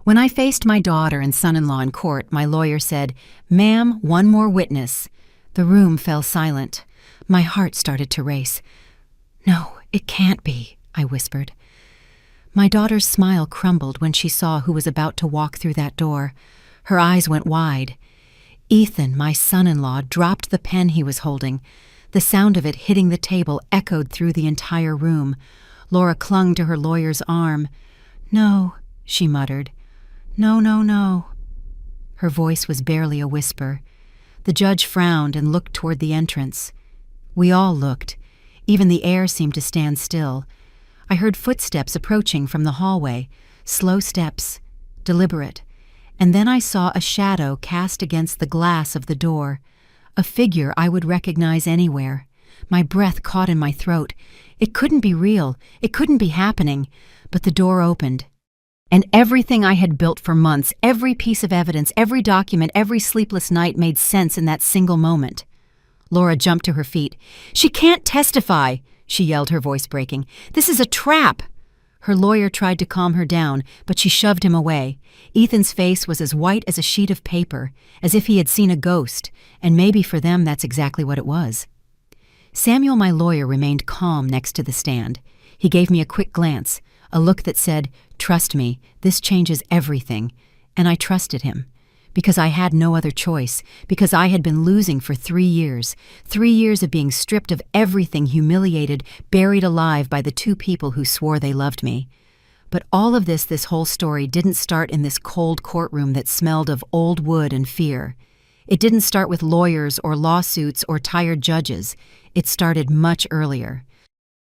When I faced my daughter and son-in-law in court, my lawyer said, "Ma'am, one more witness." The room fell silent. My heart started to race. "No, it can't be," I whispered. My daughter's smile crumbled when she saw who was about to walk through that door. Her eyes went wide. Ethan, my son-in-law, dropped the pen he was holding. The sound of it hitting the table echoed through the entire room. Laura clung to her lawyer's arm. "No," she muttered. "No, no, no." Her voice was barely a whisper. The judge frowned and looked toward the entrance. We all looked. Even the air seemed to stand still. I heard footsteps approaching from the hallway, slow steps, deliberate. And then I saw a shadow cast against the glass of the door, a figure I would recognize anywhere. My breath caught in my throat. It couldn't be real. It couldn't be happening. But the door opened. And everything I had built for months, every piece of evidence, every document, every sleepless night made sense in that single moment. Laura jumped to her feet. "She can't testify," she yelled, her voice breaking. "This is a trap." Her lawyer tried to calm her down, but she shoved him away. Ethan's face was as white as a sheet of paper, as if he had seen a ghost, and maybe for them that's exactly what it was. Samuel, my lawyer, remained calm next to the stand. He gave me a quick glance, a look that said, "Trust me, this changes everything." And I trusted him. Because I had no other choice, because I had been losing for 3 years, 3 years of being stripped of everything, humiliated, buried alive by the two people who swore they loved me. But all of this whole story didn't start in this cold courtroom that smelled of old wood and fear. It didn't start with lawyers or lawsuits or tired judges. It started much earlier.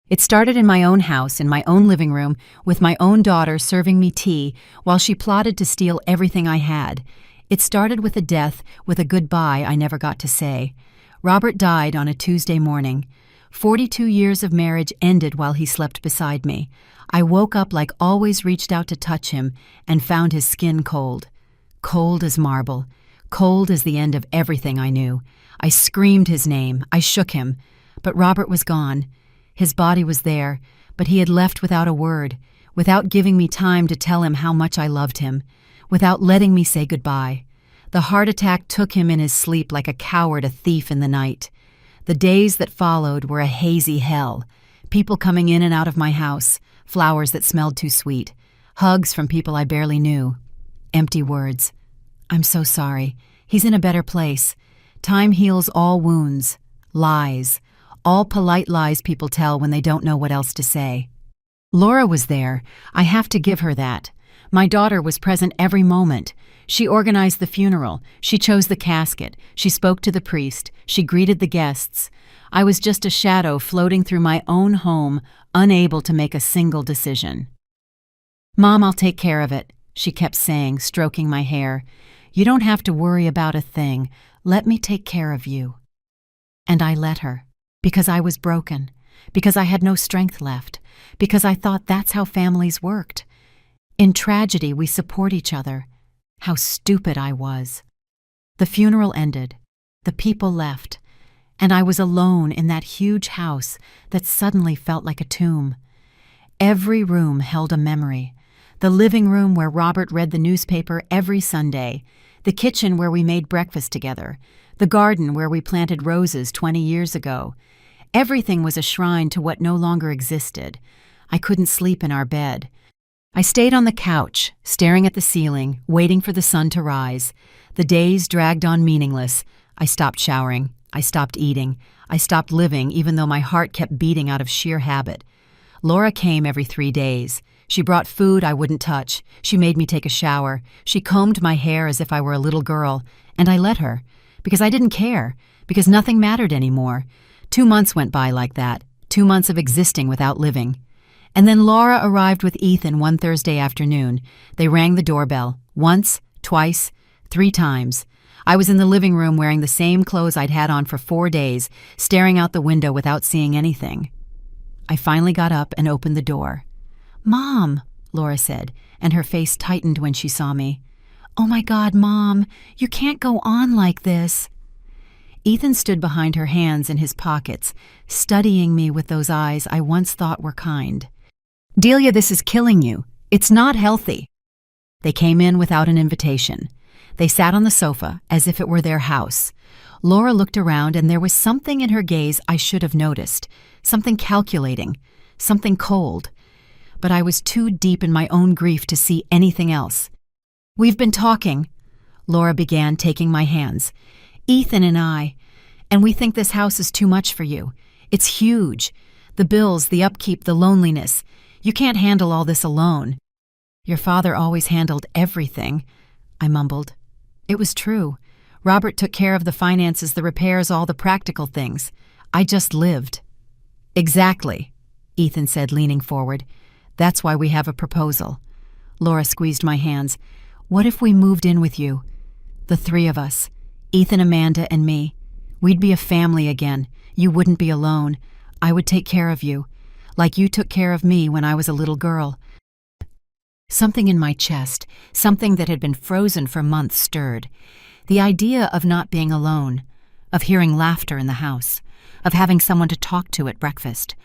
It started in my own house, in my own living room, with my own daughter serving me tea while she plotted to steal everything I had. It started with a death, with a goodbye I never got to say. Robert died on a Tuesday morning. 42 years of marriage ended while he slept beside me. I woke up like always, reached out to touch him, and found his skin cold. Cold as marble. Cold as the end of everything I knew. I screamed his name. I shook him. But Robert was gone. His body was there, but he had left without a word, without giving me time to tell him how much I loved him, without letting me say goodbye. The heart attack took him in his sleep like a coward, a thief in the night. The days that followed were a hazy hell. People coming in and out of my house, flowers that smelled too sweet, hugs from people I barely knew. Empty words. "I'm so sorry. He's in a better place. Time heals all wounds." Lies. All polite lies people tell when they don't know what else to say. Laura was there. I have to give her that. My daughter was present every moment. She organized the funeral. She chose the casket. She spoke to the priest. She greeted the guests. I was just a shadow floating through my own home, unable to make a single decision. "Mom, I'll take care of it," she kept saying, stroking my hair. "You don't have to worry about a thing. Let me take care of you." And I let her. Because I was broken. Because I had no strength left. Because I thought that's how families worked. In tragedy, we support each other. How stupid I was. The funeral ended. The people left. And I was alone in that huge house that suddenly felt like a tomb. Every room held a memory. The living room where Robert read the newspaper every Sunday. The kitchen where we made breakfast together. The garden where we planted roses 20 years ago. Everything was a shrine to what no longer existed. I couldn't sleep in our bed. I stayed on the couch, staring at the ceiling, waiting for the sun to rise. The days dragged on meaningless. I stopped showering. I stopped eating. I stopped living, even though my heart kept beating out of sheer habit. Laura came every 3 days. She brought food I wouldn't touch. She made me take a shower. She combed my hair as if I were a little girl. And I let her. Because I didn't care. Because nothing mattered anymore. 2 months went by like that. 2 months of existing without living. And then Laura arrived with Ethan one Thursday afternoon. They rang the doorbell. Once, twice, 3 times. I was in the living room wearing the same clothes I'd had on for 4 days, staring out the window without seeing anything. I finally got up and opened the door. "Mom," Laura said, and her face tightened when she saw me. "Oh my God, Mom, you can't go on like this." Ethan stood behind her, hands in his pockets, studying me with those eyes I once thought were kind. "Delia, this is killing you. It's not healthy." They came in without an invitation. They sat on the sofa as if it were their house. Laura looked around, and there was something in her gaze I should have noticed, something calculating, something cold. But I was too deep in my own grief to see anything else. "We've been talking," Laura began, taking my hands. "Ethan and I, and we think this house is too much for you. It's huge. The bills, the upkeep, the loneliness. You can't handle all this alone." "Your father always handled everything," I mumbled. It was true. Robert took care of the finances, the repairs, all the practical things. I just lived. "Exactly," Ethan said, leaning forward. "That's why we have a proposal." Laura squeezed my hands. "What if we moved in with you? The three of us. Ethan, Amanda, and me. We'd be a family again. You wouldn't be alone. I would take care of you, like you took care of me when I was a little girl." Something in my chest, something that had been frozen for months, stirred. The idea of not being alone, of hearing laughter in the house, of having someone to talk to at breakfast,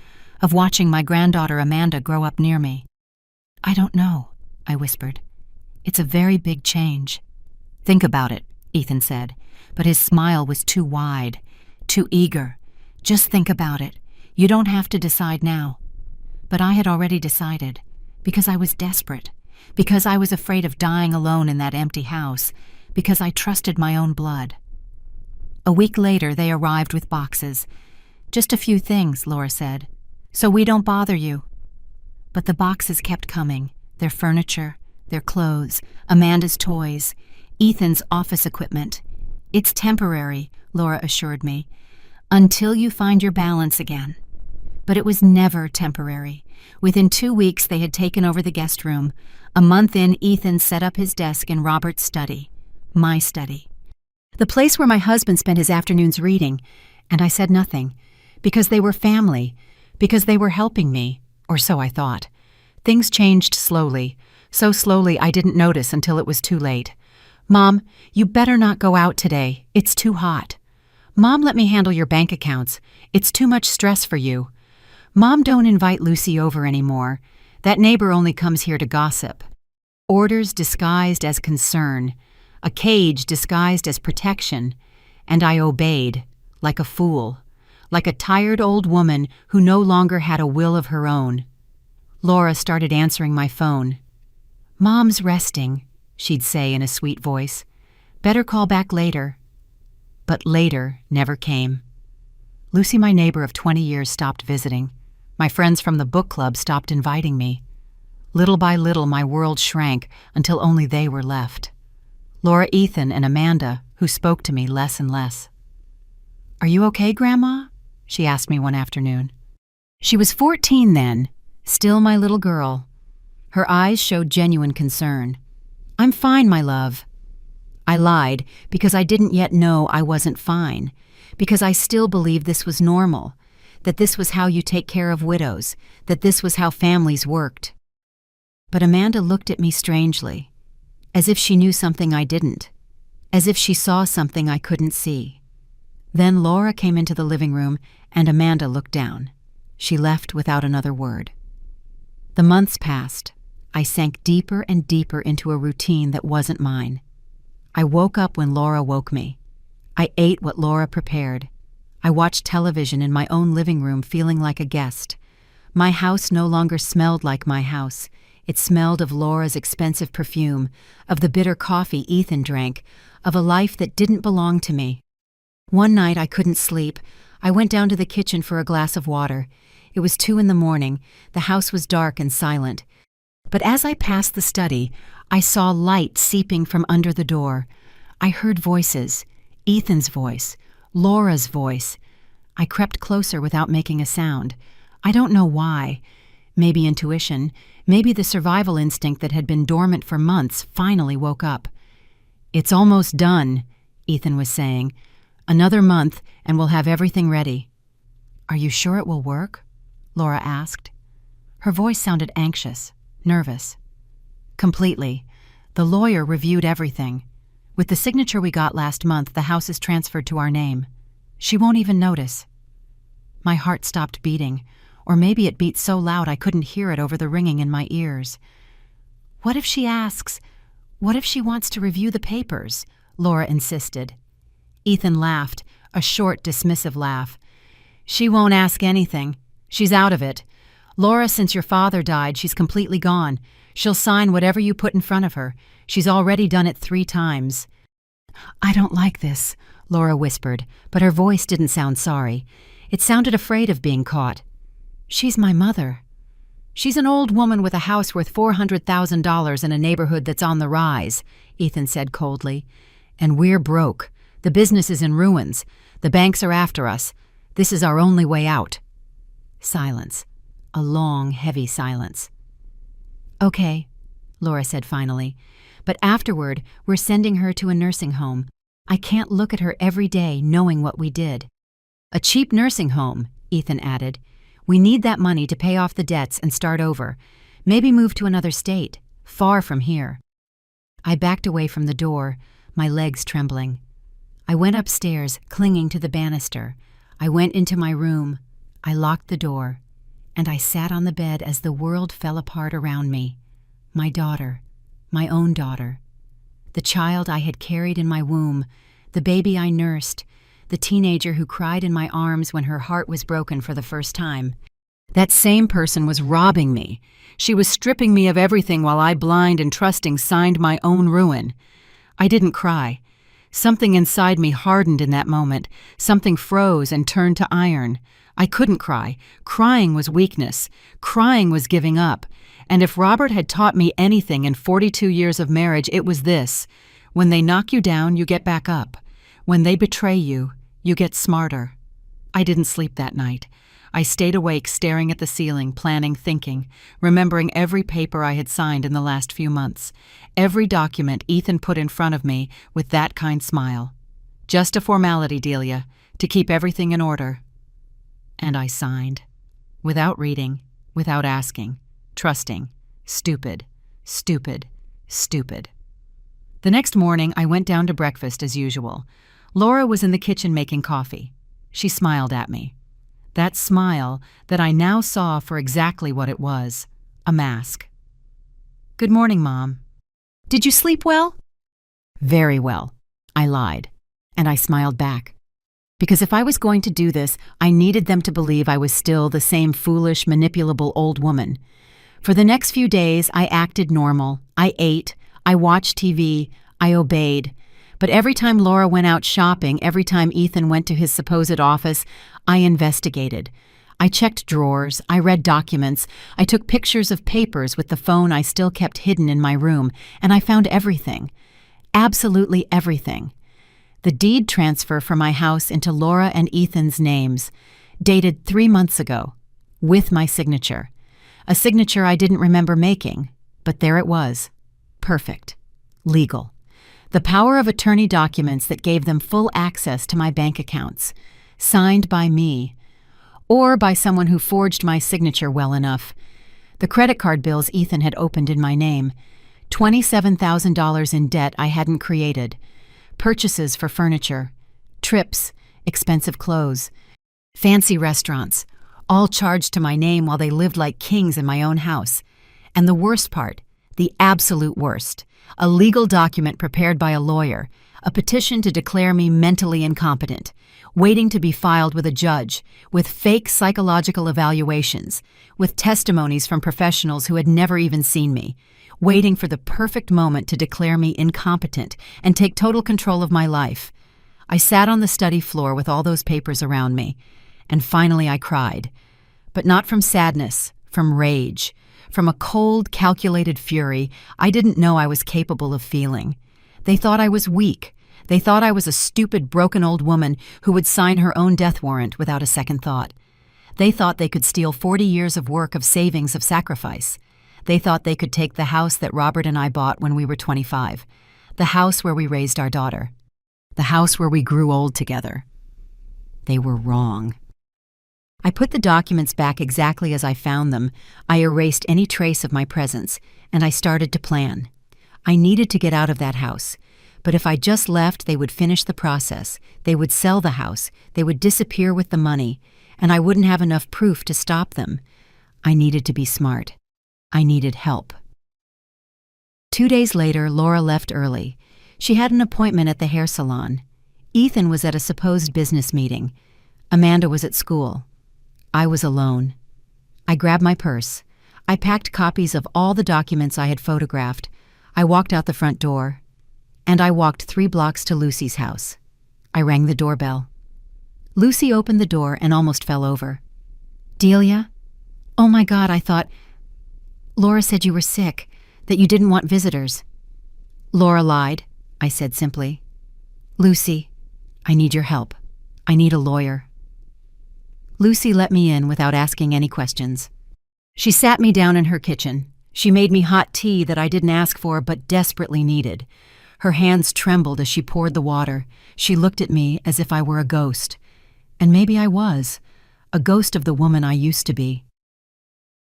of watching my granddaughter Amanda grow up near me. "I don't know," I whispered. "It's a very big change." "Think about it," Ethan said, but his smile was too wide, too eager. "Just think about it. You don't have to decide now." But I had already decided, because I was desperate, because I was afraid of dying alone in that empty house, because I trusted my own blood. A week later, they arrived with boxes. "Just a few things," Laura said, "so we don't bother you." But the boxes kept coming, their furniture, their clothes, Amanda's toys, Ethan's office equipment. "It's temporary," Laura assured me, "until you find your balance again." But it was never temporary. Within 2 weeks, they had taken over the guest room. A month in, Ethan set up his desk in Robert's study, my study. The place where my husband spent his afternoons reading, and I said nothing, because they were family, because they were helping me, or so I thought. Things changed slowly, so slowly I didn't notice until it was too late. "Mom, you better not go out today. It's too hot." "Mom, let me handle your bank accounts. It's too much stress for you." "Mom, don't invite Lucy over anymore. That neighbor only comes here to gossip." Orders disguised as concern, a cage disguised as protection, and I obeyed, like a fool, like a tired old woman who no longer had a will of her own. Laura started answering my phone. "Mom's resting," she'd say in a sweet voice. "Better call back later." But later never came. Lucy, my neighbor of 20 years, stopped visiting. My friends from the book club stopped inviting me. Little by little, my world shrank until only they were left. Laura, Ethan, and Amanda, who spoke to me less and less. "Are you okay, Grandma?" she asked me one afternoon. She was 14 then, still my little girl. Her eyes showed genuine concern. "I'm fine, my love." I lied because I didn't yet know I wasn't fine, because I still believed this was normal, that this was how you take care of widows, that this was how families worked. But Amanda looked at me strangely, as if she knew something I didn't, as if she saw something I couldn't see. Then Laura came into the living room, and Amanda looked down. She left without another word. The months passed. I sank deeper and deeper into a routine that wasn't mine. I woke up when Laura woke me. I ate what Laura prepared. I watched television in my own living room, feeling like a guest. My house no longer smelled like my house. It smelled of Laura's expensive perfume, of the bitter coffee Ethan drank, of a life that didn't belong to me. One night I couldn't sleep. I went down to the kitchen for a glass of water. It was 2 a.m. The house was dark and silent. But as I passed the study, I saw light seeping from under the door. I heard voices, Ethan's voice, Laura's voice. I crept closer without making a sound. I don't know why. Maybe intuition, maybe the survival instinct that had been dormant for months finally woke up. "It's almost done," Ethan was saying. "Another month, and we'll have everything ready." "Are you sure it will work?" Laura asked. Her voice sounded anxious, nervous. "Completely. The lawyer reviewed everything. With the signature we got last month, the house is transferred to our name. She won't even notice." My heart stopped beating, or maybe it beat so loud I couldn't hear it over the ringing in my ears. "What if she asks, What if she wants to review the papers? Laura insisted. Ethan laughed, a short, dismissive laugh. She won't ask anything. She's out of it. Laura, since your father died, she's completely gone. She'll sign whatever you put in front of her. She's already done it 3 times. I don't like this, Laura whispered, but her voice didn't sound sorry. It sounded afraid of being caught. She's my mother. She's an old woman with a house worth $400,000 in a neighborhood that's on the rise, Ethan said coldly. And we're broke. The business is in ruins. The banks are after us. This is our only way out. Silence. A long, heavy silence. Okay, Laura said finally. But afterward, we're sending her to a nursing home. I can't look at her every day knowing what we did. A cheap nursing home, Ethan added. We need that money to pay off the debts and start over. Maybe move to another state, far from here. I backed away from the door, my legs trembling. I went upstairs, clinging to the banister. I went into my room. I locked the door. And I sat on the bed as the world fell apart around me. My daughter, my own daughter. The child I had carried in my womb, the baby I nursed, the teenager who cried in my arms when her heart was broken for the first time. That same person was robbing me. She was stripping me of everything while I, blind and trusting, signed my own ruin. I didn't cry. Something inside me hardened in that moment. Something froze and turned to iron. I couldn't cry. Crying was weakness. Crying was giving up. And if Robert had taught me anything in 42 years of marriage, it was this. When they knock you down, you get back up. When they betray you, you get smarter. I didn't sleep that night. I stayed awake, staring at the ceiling, planning, thinking, remembering every paper I had signed in the last few months, every document Ethan put in front of me with that kind smile. Just a formality, Delia, to keep everything in order. And I signed. Without reading, without asking, trusting. Stupid, stupid, stupid. The next morning, I went down to breakfast as usual. Laura was in the kitchen making coffee. She smiled at me. That smile that I now saw for exactly what it was, a mask. Good morning, Mom. Did you sleep well? Very well, I lied, and I smiled back. Because if I was going to do this, I needed them to believe I was still the same foolish, manipulable old woman. For the next few days, I acted normal. I ate, I watched TV, I obeyed. But every time Laura went out shopping, every time Ethan went to his supposed office, I investigated. I checked drawers, I read documents, I took pictures of papers with the phone I still kept hidden in my room, and I found everything. Absolutely everything. The deed transfer for my house into Laura and Ethan's names, dated 3 months ago, with my signature. A signature I didn't remember making, but there it was. Perfect. Legal. The power of attorney documents that gave them full access to my bank accounts, signed by me, or by someone who forged my signature well enough. The credit card bills Ethan had opened in my name, $27,000 in debt I hadn't created, purchases for furniture, trips, expensive clothes, fancy restaurants, all charged to my name while they lived like kings in my own house. And the worst part, the absolute worst, a legal document prepared by a lawyer, a petition to declare me mentally incompetent, waiting to be filed with a judge, with fake psychological evaluations, with testimonies from professionals who had never even seen me, waiting for the perfect moment to declare me incompetent and take total control of my life. I sat on the study floor with all those papers around me, and finally I cried. But not from sadness, from rage. From a cold, calculated fury I didn't know I was capable of feeling. They thought I was weak. They thought I was a stupid, broken old woman who would sign her own death warrant without a second thought. They thought they could steal 40 years of work of savings of sacrifice. They thought they could take the house that Robert and I bought when we were 25, the house where we raised our daughter, the house where we grew old together. They were wrong. I put the documents back exactly as I found them. I erased any trace of my presence, and I started to plan. I needed to get out of that house, but if I just left, they would finish the process. They would sell the house. They would disappear with the money, and I wouldn't have enough proof to stop them. I needed to be smart. I needed help. 2 days later, Laura left early. She had an appointment at the hair salon. Ethan was at a supposed business meeting. Amanda was at school. I was alone. I grabbed my purse. I packed copies of all the documents I had photographed. I walked out the front door. And I walked 3 blocks to Lucy's house. I rang the doorbell. Lucy opened the door and almost fell over. "Delia? Oh my God, I thought... Laura said you were sick, that you didn't want visitors." "Laura lied," I said simply. "Lucy, I need your help. I need a lawyer." Lucy let me in without asking any questions. She sat me down in her kitchen. She made me hot tea that I didn't ask for but desperately needed. Her hands trembled as she poured the water. She looked at me as if I were a ghost. And maybe I was, a ghost of the woman I used to be.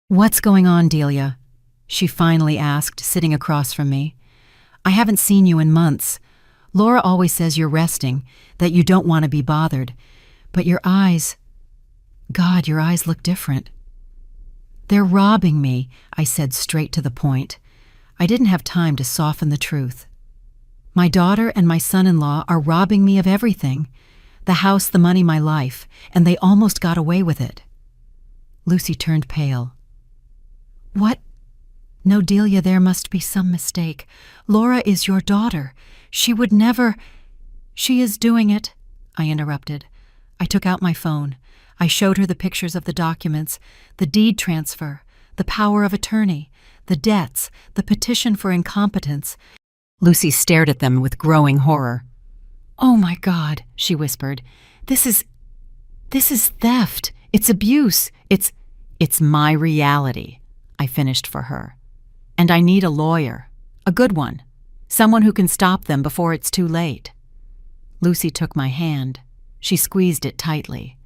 "What's going on, Delia?" she finally asked, sitting across from me. "I haven't seen you in months. Laura always says you're resting, that you don't want to be bothered. But your eyes... God, your eyes look different." "They're robbing me," I said straight to the point. I didn't have time to soften the truth. "My daughter and my son-in-law are robbing me of everything. The house, the money, my life, and they almost got away with it." Lucy turned pale. "What? No, Delia, there must be some mistake. Laura is your daughter. She would never—" "She is doing it," I interrupted. I took out my phone. I showed her the pictures of the documents, the deed transfer, the power of attorney, the debts, the petition for incompetence. Lucy stared at them with growing horror. "Oh my God," she whispered. This is theft. It's abuse. It's my reality," I finished for her. "And I need a lawyer, a good one, someone who can stop them before it's too late." Lucy took my hand. She squeezed it tightly.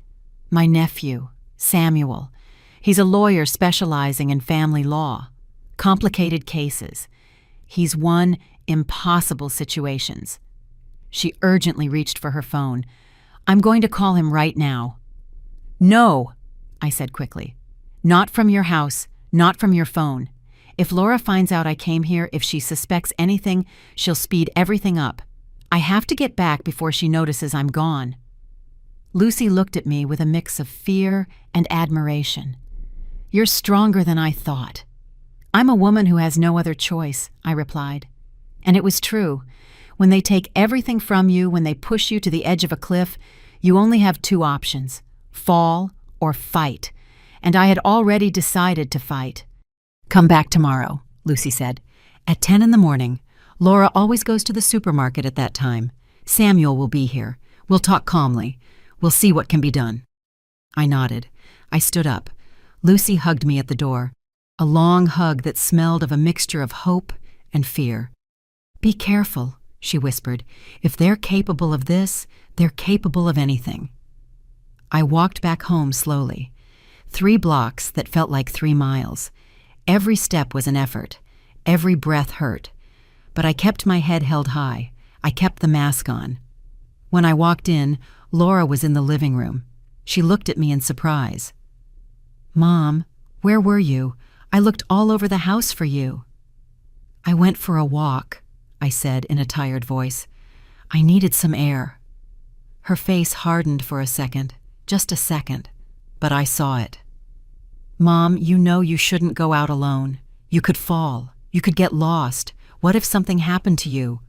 "My nephew, Samuel. He's a lawyer specializing in family law, complicated cases. He's won impossible situations." She urgently reached for her phone. "I'm going to call him right now." "No," I said quickly. "Not from your house, not from your phone. If Laura finds out I came here, if she suspects anything, she'll speed everything up. I have to get back before she notices I'm gone." Lucy looked at me with a mix of fear and admiration. "You're stronger than I thought." "I'm a woman who has no other choice," I replied. And it was true. When they take everything from you, when they push you to the edge of a cliff, you only have 2 options: fall or fight. And I had already decided to fight. "Come back tomorrow," Lucy said. "At 10 in the morning. Laura always goes to the supermarket at that time. Samuel will be here. We'll talk calmly. We'll see what can be done." I nodded. I stood up. Lucy hugged me at the door. A long hug that smelled of a mixture of hope and fear. "Be careful," she whispered. "If they're capable of this, they're capable of anything." I walked back home slowly. 3 blocks that felt like 3 miles. Every step was an effort. Every breath hurt. But I kept my head held high. I kept the mask on. When I walked in, Laura was in the living room. She looked at me in surprise. "Mom, where were you? I looked all over the house for you." "I went for a walk," I said in a tired voice. "I needed some air." Her face hardened for a second, just a second, but I saw it. "Mom, you know you shouldn't go out alone. You could fall. You could get lost. What if something happened to you?"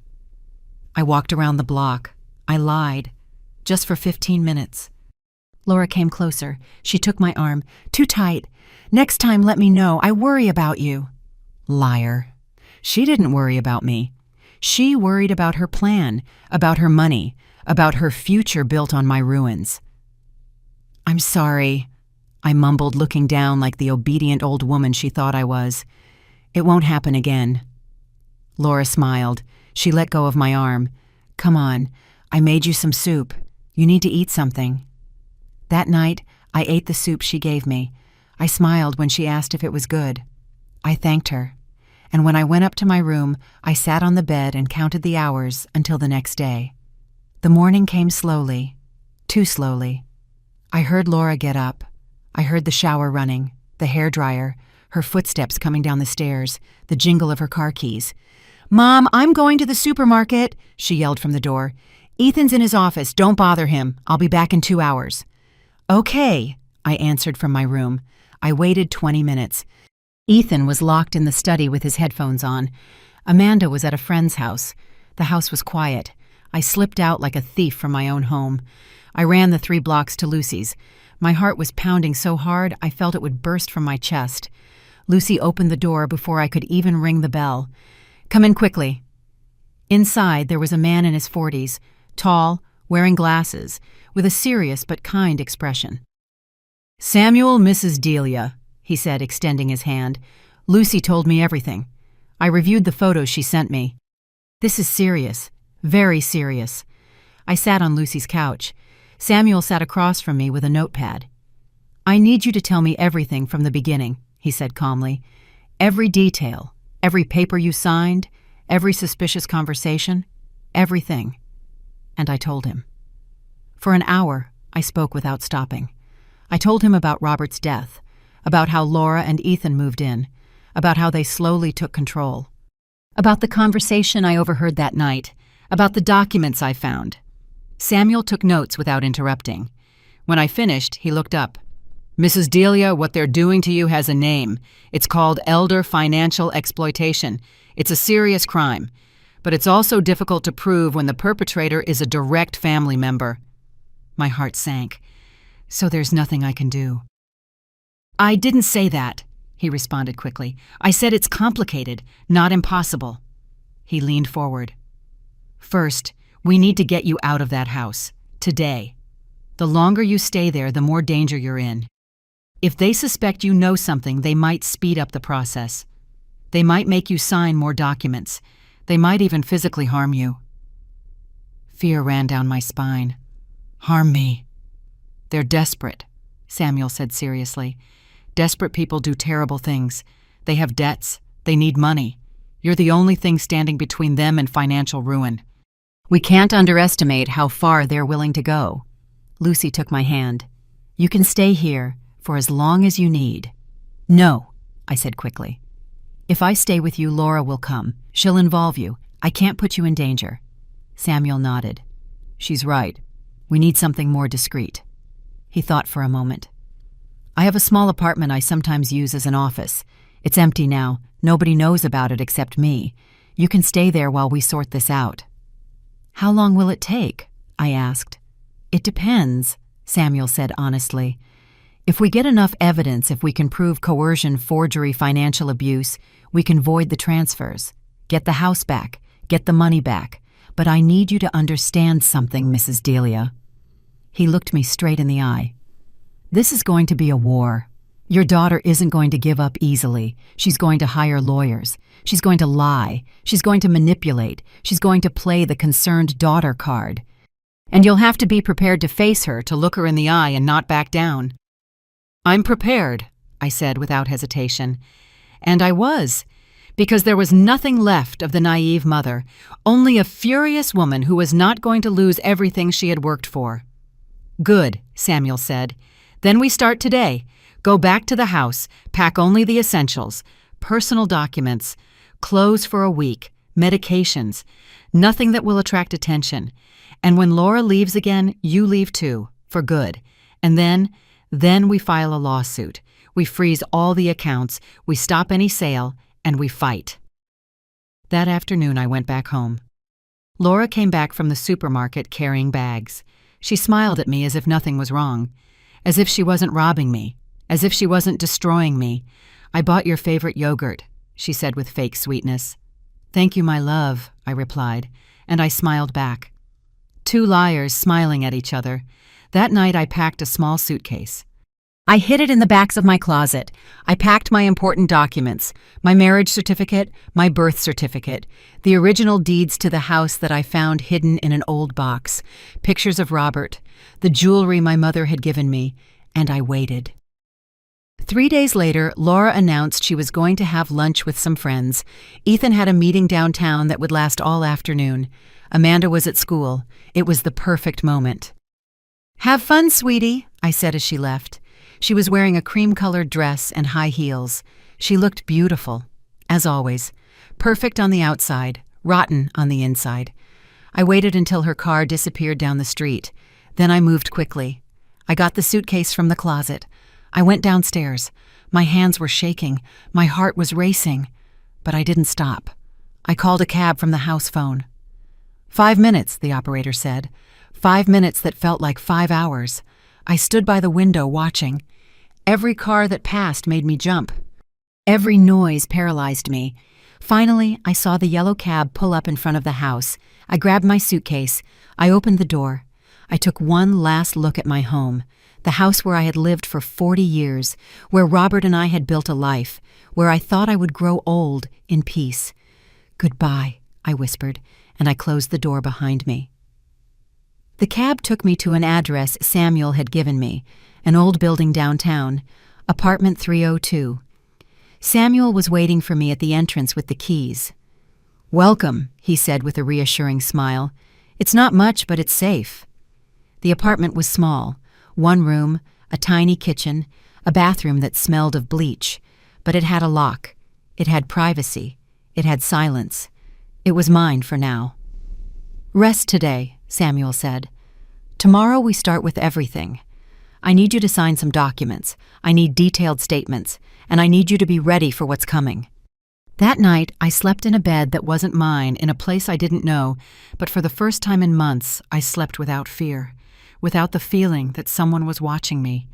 I walked around the block. I lied. Just for 15 minutes. Laura came closer. She took my arm. "Too tight. Next time let me know. I worry about you." Liar. She didn't worry about me. She worried about her plan, about her money, about her future built on my ruins. "I'm sorry," I mumbled, looking down like the obedient old woman she thought I was. "It won't happen again." Laura smiled. She let go of my arm. "Come on. I made you some soup. You need to eat something." That night, I ate the soup she gave me. I smiled when she asked if it was good. I thanked her. And when I went up to my room, I sat on the bed and counted the hours until the next day. The morning came slowly, too slowly. I heard Laura get up. I heard the shower running, the hairdryer, her footsteps coming down the stairs, the jingle of her car keys. "Mom, I'm going to the supermarket," she yelled from the door. "Ethan's in his office. Don't bother him. I'll be back in 2 hours." "Okay," I answered from my room. I waited 20 minutes. Ethan was locked in the study with his headphones on. Amanda was at a friend's house. The house was quiet. I slipped out like a thief from my own home. I ran the 3 blocks to Lucy's. My heart was pounding so hard I felt it would burst from my chest. Lucy opened the door before I could even ring the bell. "Come in quickly." Inside, there was a man in his 40s, tall, wearing glasses, with a serious but kind expression. "Samuel, Mrs. Delia," he said, extending his hand. "Lucy told me everything. I reviewed the photos she sent me. This is serious, very serious." I sat on Lucy's couch. Samuel sat across from me with a notepad. "I need you to tell me everything from the beginning," he said calmly. "Every detail, every paper you signed, every suspicious conversation, everything." And I told him. For an hour, I spoke without stopping. I told him about Robert's death, about how Laura and Ethan moved in, about how they slowly took control, about the conversation I overheard that night, about the documents I found. Samuel took notes without interrupting. When I finished, he looked up. "Mrs. Delia, what they're doing to you has a name. It's called elder financial exploitation. It's a serious crime. But it's also difficult to prove when the perpetrator is a direct family member." My heart sank. "So there's nothing I can do." "I didn't say that," he responded quickly. "I said it's complicated, not impossible." He leaned forward. "First, we need to get you out of that house. Today. The longer you stay there, the more danger you're in. If they suspect you know something, they might speed up the process. They might make you sign more documents. They might even physically harm you." Fear ran down my spine. "Harm me?" "They're desperate," Samuel said seriously. "Desperate people do terrible things. They have debts. They need money. You're the only thing standing between them and financial ruin. We can't underestimate how far they're willing to go." Lucy took my hand. "You can stay here for as long as you need." "No," I said quickly. "If I stay with you, Laura will come. She'll involve you. I can't put you in danger." Samuel nodded. "She's right. We need something more discreet." He thought for a moment. "I have a small apartment I sometimes use as an office. It's empty now. Nobody knows about it except me. You can stay there while we sort this out." "How long will it take?" I asked. "It depends," Samuel said honestly. "If we get enough evidence, if we can prove coercion, forgery, financial abuse, we can void the transfers, get the house back, get the money back. But I need you to understand something, Mrs. Delia." He looked me straight in the eye. "This is going to be a war. Your daughter isn't going to give up easily. She's going to hire lawyers. She's going to lie. She's going to manipulate. She's going to play the concerned daughter card. And you'll have to be prepared to face her, to look her in the eye and not back down." "I'm prepared," I said without hesitation. And I was, because there was nothing left of the naive mother, only a furious woman who was not going to lose everything she had worked for. "Good," Samuel said. "Then we start today. Go back to the house, pack only the essentials, personal documents, clothes for a week, medications, nothing that will attract attention. And when Laura leaves again, you leave too, for good. And then we file a lawsuit. We freeze all the accounts, we stop any sale, and we fight." That afternoon I went back home. Laura came back from the supermarket carrying bags. She smiled at me as if nothing was wrong, as if she wasn't robbing me, as if she wasn't destroying me. "I bought your favorite yogurt," she said with fake sweetness. "Thank you, my love," I replied, and I smiled back. 2 liars smiling at each other. That night I packed a small suitcase. I hid it in the backs of my closet. I packed my important documents, my marriage certificate, my birth certificate, the original deeds to the house that I found hidden in an old box, pictures of Robert, the jewelry my mother had given me, and I waited. 3 days later, Laura announced she was going to have lunch with some friends. Ethan had a meeting downtown that would last all afternoon. Amanda was at school. It was the perfect moment. "Have fun, sweetie," I said as she left. She was wearing a cream-colored dress and high heels. She looked beautiful, as always, perfect on the outside, rotten on the inside. I waited until her car disappeared down the street. Then I moved quickly. I got the suitcase from the closet. I went downstairs. My hands were shaking. My heart was racing. But I didn't stop. I called a cab from the house phone. 5 minutes, the operator said. 5 minutes that felt like 5 hours. I stood by the window watching. Every car that passed made me jump. Every noise paralyzed me. Finally, I saw the yellow cab pull up in front of the house. I grabbed my suitcase. I opened the door. I took one last look at my home, the house where I had lived for 40 years, where Robert and I had built a life, where I thought I would grow old in peace. "Goodbye," I whispered, and I closed the door behind me. The cab took me to an address Samuel had given me, an old building downtown, apartment 302. Samuel was waiting for me at the entrance with the keys. "Welcome," he said with a reassuring smile. "It's not much, but it's safe." The apartment was small, 1 room, a tiny kitchen, a bathroom that smelled of bleach, but it had a lock. It had privacy. It had silence. It was mine for now. "Rest today," Samuel said. "Tomorrow we start with everything. I need you to sign some documents. I need detailed statements, and I need you to be ready for what's coming." That night, I slept in a bed that wasn't mine in a place I didn't know, but for the first time in months, I slept without fear, without the feeling that someone was watching me,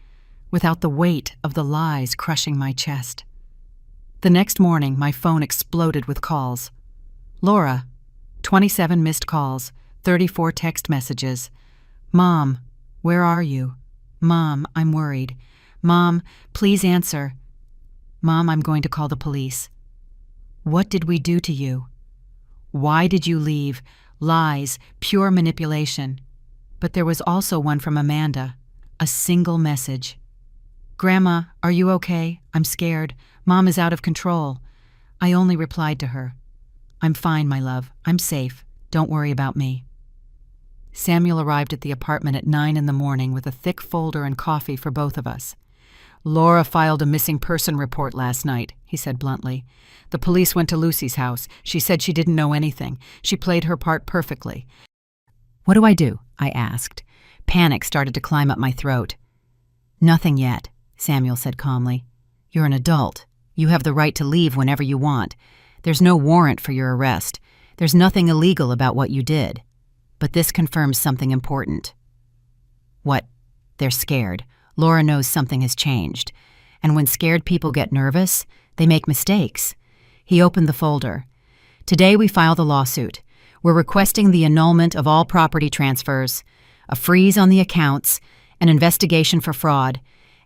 without the weight of the lies crushing my chest. The next morning, my phone exploded with calls. "Laura, 27 missed calls, 34 text messages. Mom, where are you? Mom, I'm worried. Mom, please answer. Mom, I'm going to call the police. What did we do to you? Why did you leave? Lies, pure manipulation." But there was also one from Amanda, a single message. "Grandma, are you okay? I'm scared. Mom is out of control." I only replied to her, "I'm fine, my love. I'm safe. Don't worry about me." Samuel arrived at the apartment at 9 in the morning with a thick folder and coffee for both of us. "Laura filed a missing person report last night," he said bluntly. "The police went to Lucy's house. She said she didn't know anything. She played her part perfectly." "What do I do?" I asked. Panic started to climb up my throat. "Nothing yet," Samuel said calmly. "You're an adult. You have the right to leave whenever you want. There's no warrant for your arrest. There's nothing illegal about what you did. But this confirms something important." "What?" "They're scared. Laura knows something has changed. And when scared people get nervous, they make mistakes." He opened the folder. "Today we file the lawsuit. We're requesting the annulment of all property transfers, a freeze on the accounts, an investigation for fraud,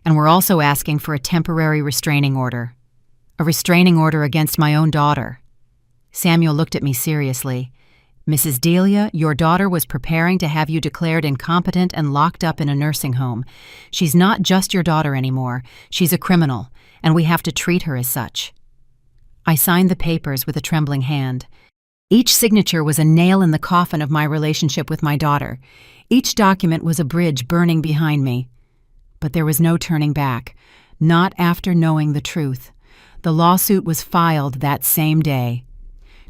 and we're also asking for a temporary restraining order. A restraining order against my own daughter." Samuel looked at me seriously. "Mrs. Delia, your daughter was preparing to have you declared incompetent and locked up in a nursing home. She's not just your daughter anymore. She's a criminal, and we have to treat her as such." I signed the papers with a trembling hand. Each signature was a nail in the coffin of my relationship with my daughter. Each document was a bridge burning behind me. But there was no turning back, not after knowing the truth. The lawsuit was filed that same day.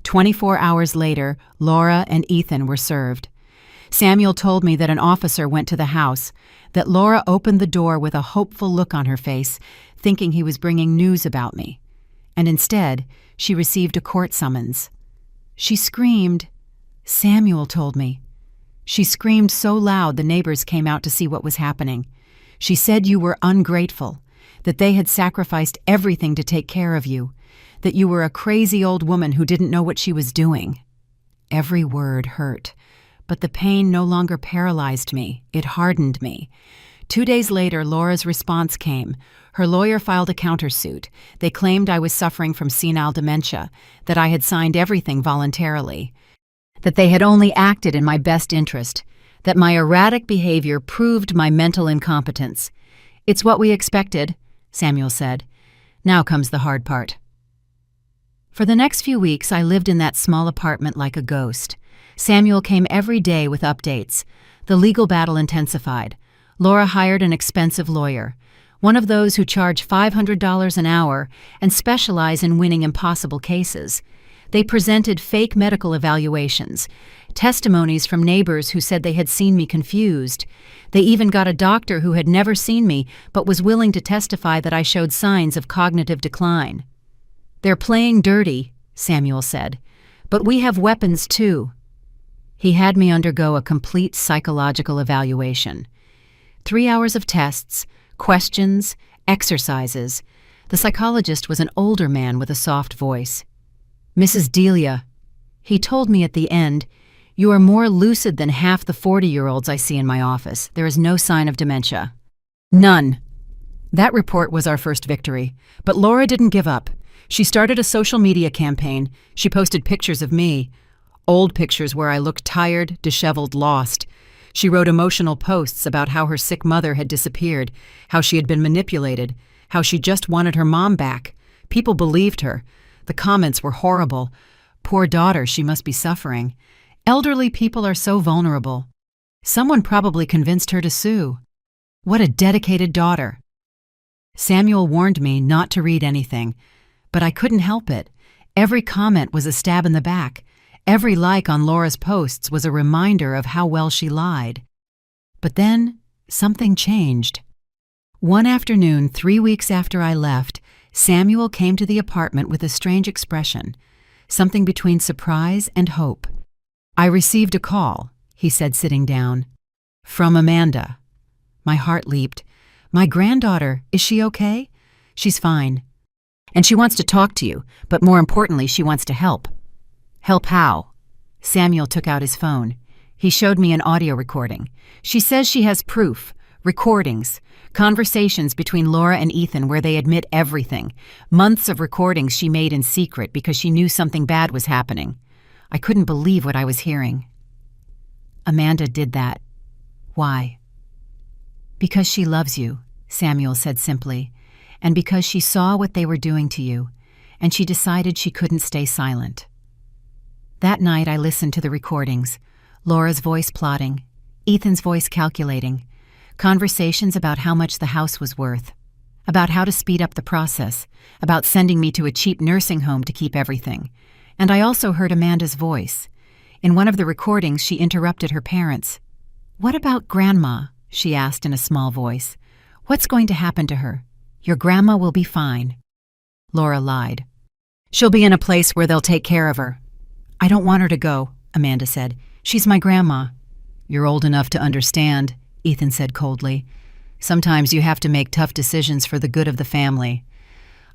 24 hours later, Laura and Ethan were served. Samuel told me that an officer went to the house, that Laura opened the door with a hopeful look on her face, thinking he was bringing news about me. And instead, she received a court summons. She screamed. Samuel told me. She screamed so loud the neighbors came out to see what was happening. She said you were ungrateful, that they had sacrificed everything to take care of you, that you were a crazy old woman who didn't know what she was doing. Every word hurt, but the pain no longer paralyzed me. It hardened me. 2 days later, Laura's response came. Her lawyer filed a countersuit. They claimed I was suffering from senile dementia, that I had signed everything voluntarily, that they had only acted in my best interest, that my erratic behavior proved my mental incompetence. "It's what we expected," Samuel said. "Now comes the hard part." For the next few weeks, I lived in that small apartment like a ghost. Samuel came every day with updates. The legal battle intensified. Laura hired an expensive lawyer. one of those who charge $500 an hour and specialize in winning impossible cases. They presented fake medical evaluations, testimonies from neighbors who said they had seen me confused. They even got a doctor who had never seen me but was willing to testify that I showed signs of cognitive decline. "They're playing dirty," Samuel said, "but we have weapons too." He had me undergo a complete psychological evaluation. 3 hours of tests, questions, exercises. The psychologist was an older man with a soft voice. "Mrs. Delia," he told me at the end, "you are more lucid than half the 40-year-olds I see in my office. There is no sign of dementia." None. That report was our first victory. But Laura didn't give up. She started a social media campaign. She posted pictures of me. Old pictures where I looked tired, disheveled, lost. She wrote emotional posts about how her sick mother had disappeared, how she had been manipulated, how she just wanted her mom back. People believed her. The comments were horrible. "Poor daughter, she must be suffering. Elderly people are so vulnerable." Someone probably convinced her to sue. What a dedicated daughter. Samuel warned me not to read anything, but I couldn't help it. Every comment was a stab in the back. Every like on Laura's posts was a reminder of how well she lied. But then, something changed. One afternoon, 3 weeks after I left, Samuel came to the apartment with a strange expression, something between surprise and hope. "I received a call," he said, sitting down. "From Amanda." My heart leaped. "My granddaughter, is she okay?" "She's fine. And she wants to talk to you, but more importantly, she wants to help." "Help how?" Samuel took out his phone. He showed me an audio recording. "She says she has proof, recordings, conversations between Laura and Ethan where they admit everything, months of recordings she made in secret because she knew something bad was happening." I couldn't believe what I was hearing. "Amanda did that. Why?" "Because she loves you," Samuel said simply, "and because she saw what they were doing to you, and she decided she couldn't stay silent." That night I listened to the recordings, Laura's voice plotting, Ethan's voice calculating, conversations about how much the house was worth, about how to speed up the process, about sending me to a cheap nursing home to keep everything. And I also heard Amanda's voice. In one of the recordings, she interrupted her parents. "What about Grandma?" she asked in a small voice. "What's going to happen to her? Your grandma will be fine." Laura lied. "She'll be in a place where they'll take care of her." "I don't want her to go," Amanda said. "She's my grandma." "You're old enough to understand," Ethan said coldly. "Sometimes you have to make tough decisions for the good of the family."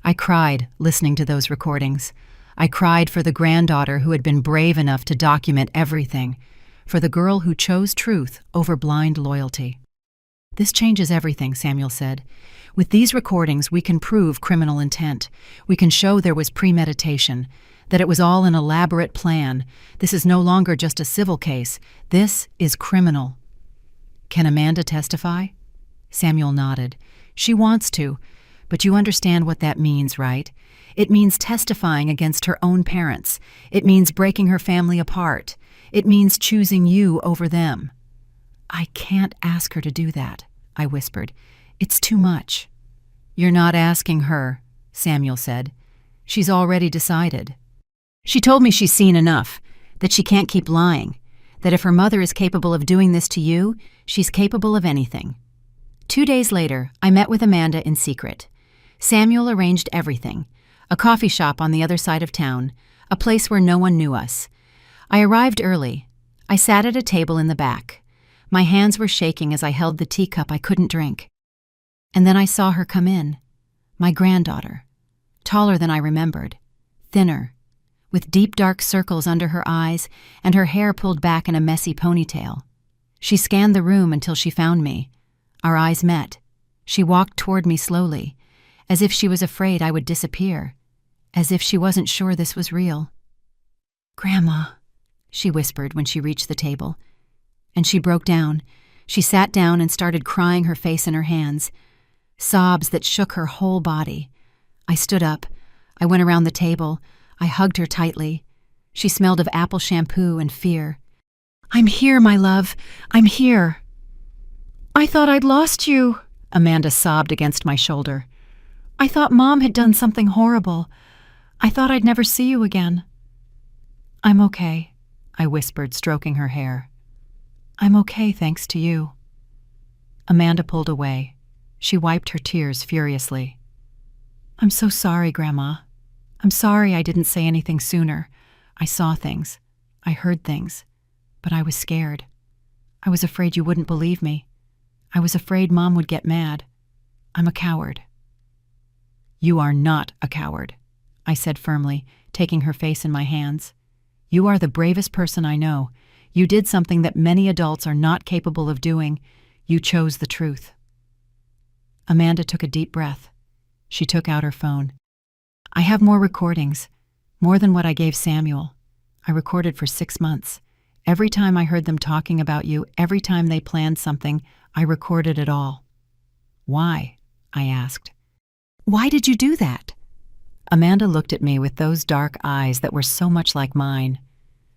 I cried, listening to those recordings. I cried for the granddaughter who had been brave enough to document everything, for the girl who chose truth over blind loyalty. "This changes everything," Samuel said. "With these recordings, we can prove criminal intent. We can show there was premeditation, that it was all an elaborate plan. This is no longer just a civil case. This is criminal." "Can Amanda testify?" Samuel nodded. "She wants to, but you understand what that means, right? It means testifying against her own parents. It means breaking her family apart. It means choosing you over them." "I can't ask her to do that," I whispered. "It's too much." "You're not asking her," Samuel said. "She's already decided. She told me she's seen enough, that she can't keep lying, that if her mother is capable of doing this to you, she's capable of anything." 2 days later, I met with Amanda in secret. Samuel arranged everything. A coffee shop on the other side of town, a place where no one knew us. I arrived early. I sat at a table in the back. My hands were shaking as I held the teacup I couldn't drink. And then I saw her come in. My granddaughter. Taller than I remembered. Thinner. With deep dark circles under her eyes and her hair pulled back in a messy ponytail. She scanned the room until she found me. Our eyes met. She walked toward me slowly, as if she was afraid I would disappear. As if she wasn't sure this was real. "Grandma," she whispered when she reached the table. And she broke down. She sat down and started crying, her face in her hands. Sobs that shook her whole body. I stood up. I went around the table. I hugged her tightly. She smelled of apple shampoo and fear. "I'm here, my love. I'm here." "I thought I'd lost you," Amanda sobbed against my shoulder. I thought Mom had done something horrible. I thought I'd never see you again. I'm okay, I whispered, stroking her hair. I'm okay, thanks to you. Amanda pulled away. She wiped her tears furiously. I'm so sorry, Grandma. I'm sorry I didn't say anything sooner. I saw things. I heard things. But I was scared. I was afraid you wouldn't believe me. I was afraid Mom would get mad. I'm a coward. You are not a coward, I said firmly, taking her face in my hands. You are the bravest person I know. You did something that many adults are not capable of doing. You chose the truth. Amanda took a deep breath. She took out her phone. I have more recordings, more than what I gave Samuel. I recorded for 6 months. Every time I heard them talking about you, every time they planned something, I recorded it all. Why? I asked. Why did you do that? Amanda looked at me with those dark eyes that were so much like mine.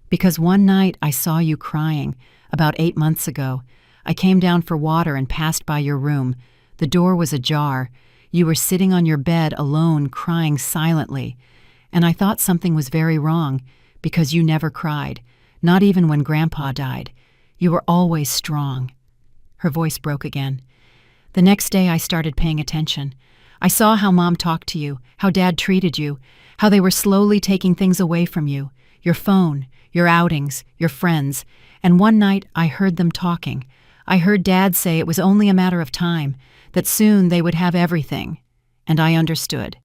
Because one night I saw you crying, about 8 months ago. I came down for water and passed by your room. The door was ajar. You were sitting on your bed alone, crying silently. And I thought something was very wrong, because you never cried, not even when Grandpa died. You were always strong. Her voice broke again. The next day I started paying attention. I saw how Mom talked to you, how Dad treated you, how they were slowly taking things away from you, your phone, your outings, your friends, and one night I heard them talking. I heard Dad say it was only a matter of time, that soon they would have everything. And I understood.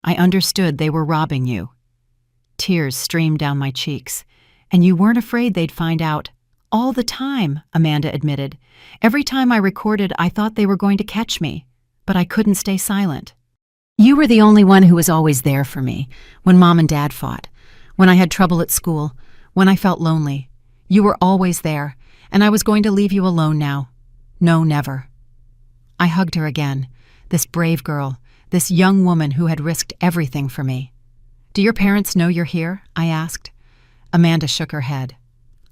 I understood they were robbing you. Tears streamed down my cheeks. And you weren't afraid they'd find out. All the time, Amanda admitted. Every time I recorded, I thought they were going to catch me. But I couldn't stay silent. You were the only one who was always there for me, when Mom and Dad fought, when I had trouble at school, when I felt lonely. You were always there, and I was going to leave you alone now. No, never. I hugged her again, this brave girl, this young woman who had risked everything for me. Do your parents know you're here? I asked. Amanda shook her head.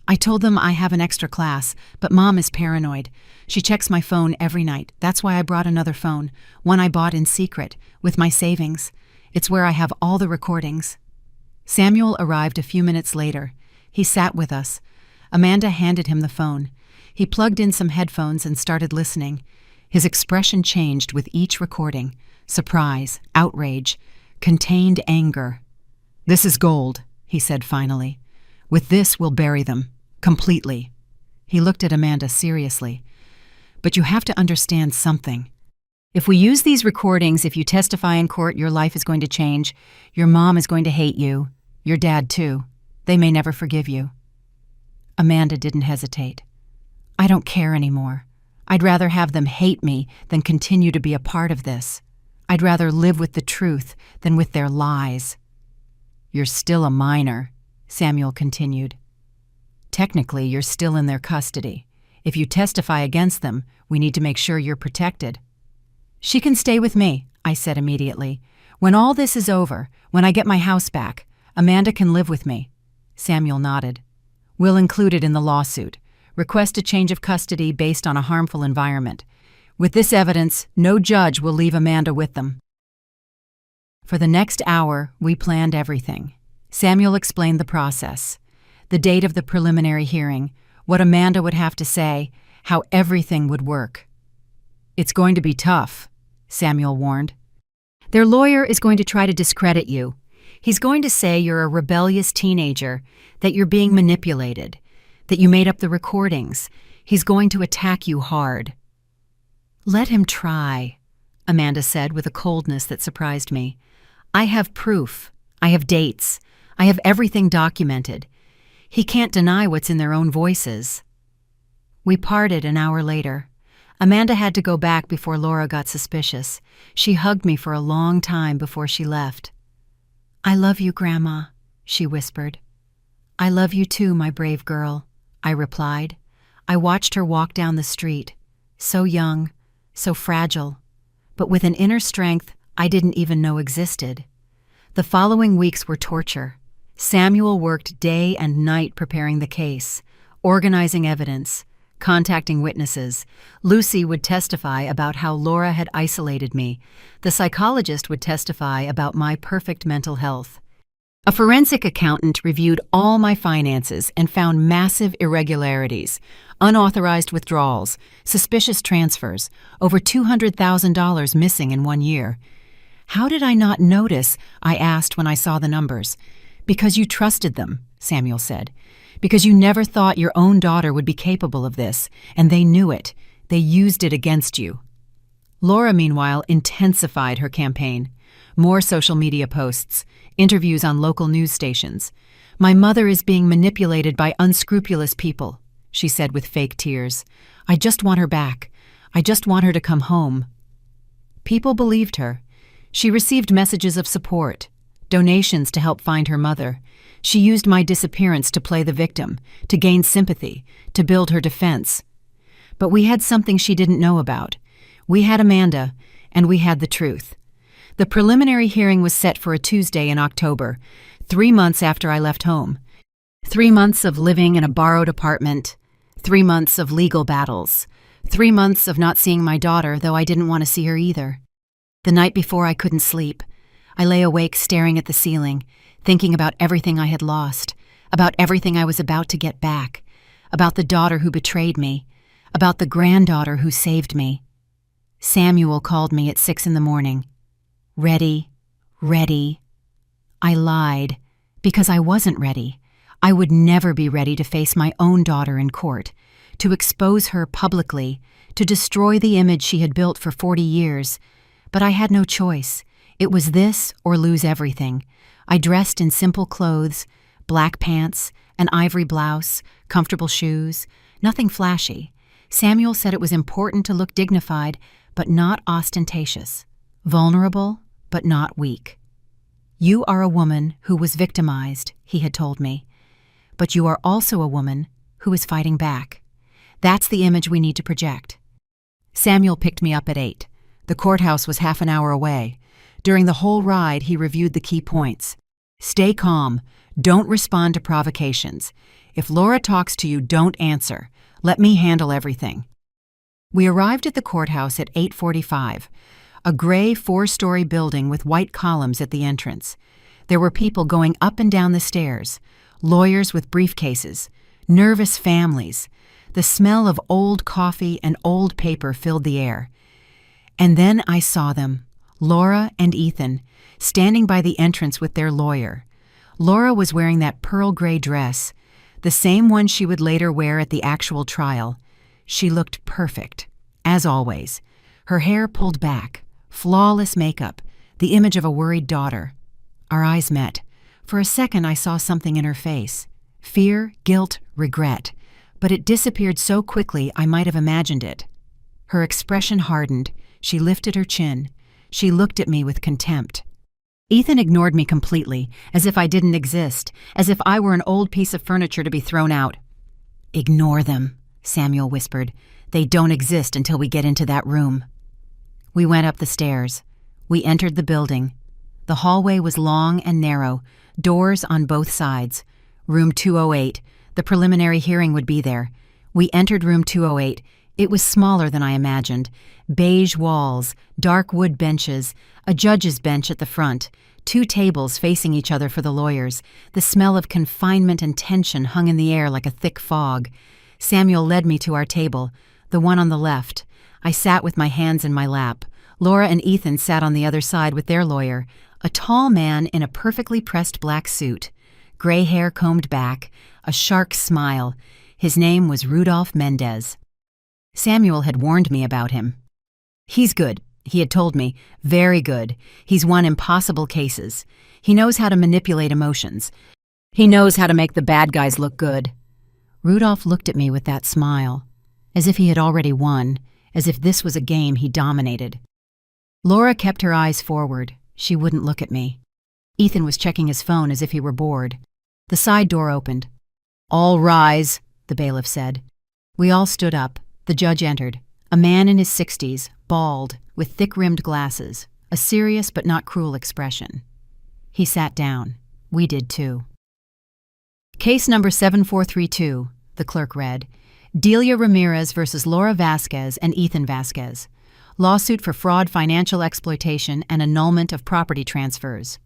I told them I have an extra class, but Mom is paranoid. She checks my phone every night. That's why I brought another phone, one I bought in secret, with my savings. It's where I have all the recordings. Samuel arrived a few minutes later. He sat with us. Amanda handed him the phone. He plugged in some headphones and started listening. His expression changed with each recording. Surprise, outrage, contained anger. This is gold, he said finally. With this, we'll bury them. Completely. He looked at Amanda seriously. But you have to understand something. If we use these recordings, if you testify in court, your life is going to change. Your mom is going to hate you. Your dad, too. They may never forgive you. Amanda didn't hesitate. I don't care anymore. I'd rather have them hate me than continue to be a part of this. I'd rather live with the truth than with their lies. You're still a minor, Samuel continued. Technically, you're still in their custody. If you testify against them, we need to make sure you're protected. She can stay with me, I said immediately. When all this is over, when I get my house back, Amanda can live with me. Samuel nodded. We'll include it in the lawsuit. Request a change of custody based on a harmful environment. With this evidence, no judge will leave Amanda with them. For the next hour, we planned everything. Samuel explained the process, the date of the preliminary hearing, what Amanda would have to say, how everything would work. It's going to be tough, Samuel warned. Their lawyer is going to try to discredit you. He's going to say you're a rebellious teenager, that you're being manipulated, that you made up the recordings. He's going to attack you hard. Let him try, Amanda said with a coldness that surprised me. I have proof. I have dates. I have everything documented. He can't deny what's in their own voices. We parted an hour later. Amanda had to go back before Laura got suspicious. She hugged me for a long time before she left. I love you, Grandma, she whispered. I love you too, my brave girl, I replied. I watched her walk down the street, so young, so fragile, but with an inner strength I didn't even know existed. The following weeks were torture. Samuel worked day and night preparing the case, organizing evidence, contacting witnesses. Lucy would testify about how Laura had isolated me. The psychologist would testify about my perfect mental health. A forensic accountant reviewed all my finances and found massive irregularities, unauthorized withdrawals, suspicious transfers, over $200,000 missing in 1 year. "How did I not notice?" I asked when I saw the numbers. "Because you trusted them," Samuel said. "Because you never thought your own daughter would be capable of this, and they knew it. They used it against you." Laura, meanwhile, intensified her campaign. More social media posts, interviews on local news stations. "My mother is being manipulated by unscrupulous people," she said with fake tears. "I just want her back. I just want her to come home." People believed her. She received messages of support, donations to help find her mother. She used my disappearance to play the victim, to gain sympathy, to build her defense. But we had something she didn't know about. We had Amanda, and we had the truth. The preliminary hearing was set for a Tuesday in October, 3 months after I left home. 3 months of living in a borrowed apartment, 3 months of legal battles, 3 months of not seeing my daughter, though I didn't want to see her either. The night before, I couldn't sleep. I lay awake staring at the ceiling, thinking about everything I had lost, about everything I was about to get back, about the daughter who betrayed me, about the granddaughter who saved me. Samuel called me at 6 in the morning. Ready, ready. I lied, because I wasn't ready. I would never be ready to face my own daughter in court, to expose her publicly, to destroy the image she had built for 40 years. But I had no choice. It was this or lose everything. I dressed in simple clothes, black pants, an ivory blouse, comfortable shoes, nothing flashy. Samuel said it was important to look dignified, but not ostentatious, vulnerable, but not weak. "You are a woman who was victimized," he had told me, "but you are also a woman who is fighting back. That's the image we need to project." Samuel picked me up at 8. The courthouse was half an hour away. During the whole ride, he reviewed the key points. "Stay calm. Don't respond to provocations. If Laura talks to you, don't answer. Let me handle everything." We arrived at the courthouse at 8:45, a gray 4-story building with white columns at the entrance. There were people going up and down the stairs, lawyers with briefcases, nervous families. The smell of old coffee and old paper filled the air. And then I saw them, Laura and Ethan, standing by the entrance with their lawyer. Laura was wearing that pearl gray dress, the same one she would later wear at the actual trial. She looked perfect, as always. Her hair pulled back, flawless makeup, the image of a worried daughter. Our eyes met. For a second I saw something in her face. Fear, guilt, regret. But it disappeared so quickly I might have imagined it. Her expression hardened. She lifted her chin. She looked at me with contempt. Ethan ignored me completely, as if I didn't exist, as if I were an old piece of furniture to be thrown out. "Ignore them," Samuel whispered. "They don't exist until we get into that room." We went up the stairs. We entered the building. The hallway was long and narrow, doors on both sides. Room 208. The preliminary hearing would be there. We entered room 208. It was smaller than I imagined. Beige walls, dark wood benches, a judge's bench at the front, 2 tables facing each other for the lawyers. The smell of confinement and tension hung in the air like a thick fog. Samuel led me to our table, the one on the left. I sat with my hands in my lap. Laura and Ethan sat on the other side with their lawyer, a tall man in a perfectly pressed black suit, gray hair combed back, a shark smile. His name was Rudolph Mendez. Samuel had warned me about him. "He's good," he had told me, "very good. He's won impossible cases. He knows how to manipulate emotions. He knows how to make the bad guys look good." Rudolph looked at me with that smile, as if he had already won, as if this was a game he dominated. Laura kept her eyes forward. She wouldn't look at me. Ethan was checking his phone as if he were bored. The side door opened. "All rise," the bailiff said. We all stood up. The judge entered, a man in his 60s, bald, with thick-rimmed glasses, a serious but not cruel expression. He sat down. We did too. "Case number 7432, the clerk read, Delia Ramirez versus Laura Vasquez and Ethan Vasquez. Lawsuit for fraud, financial exploitation, and annulment of property transfers.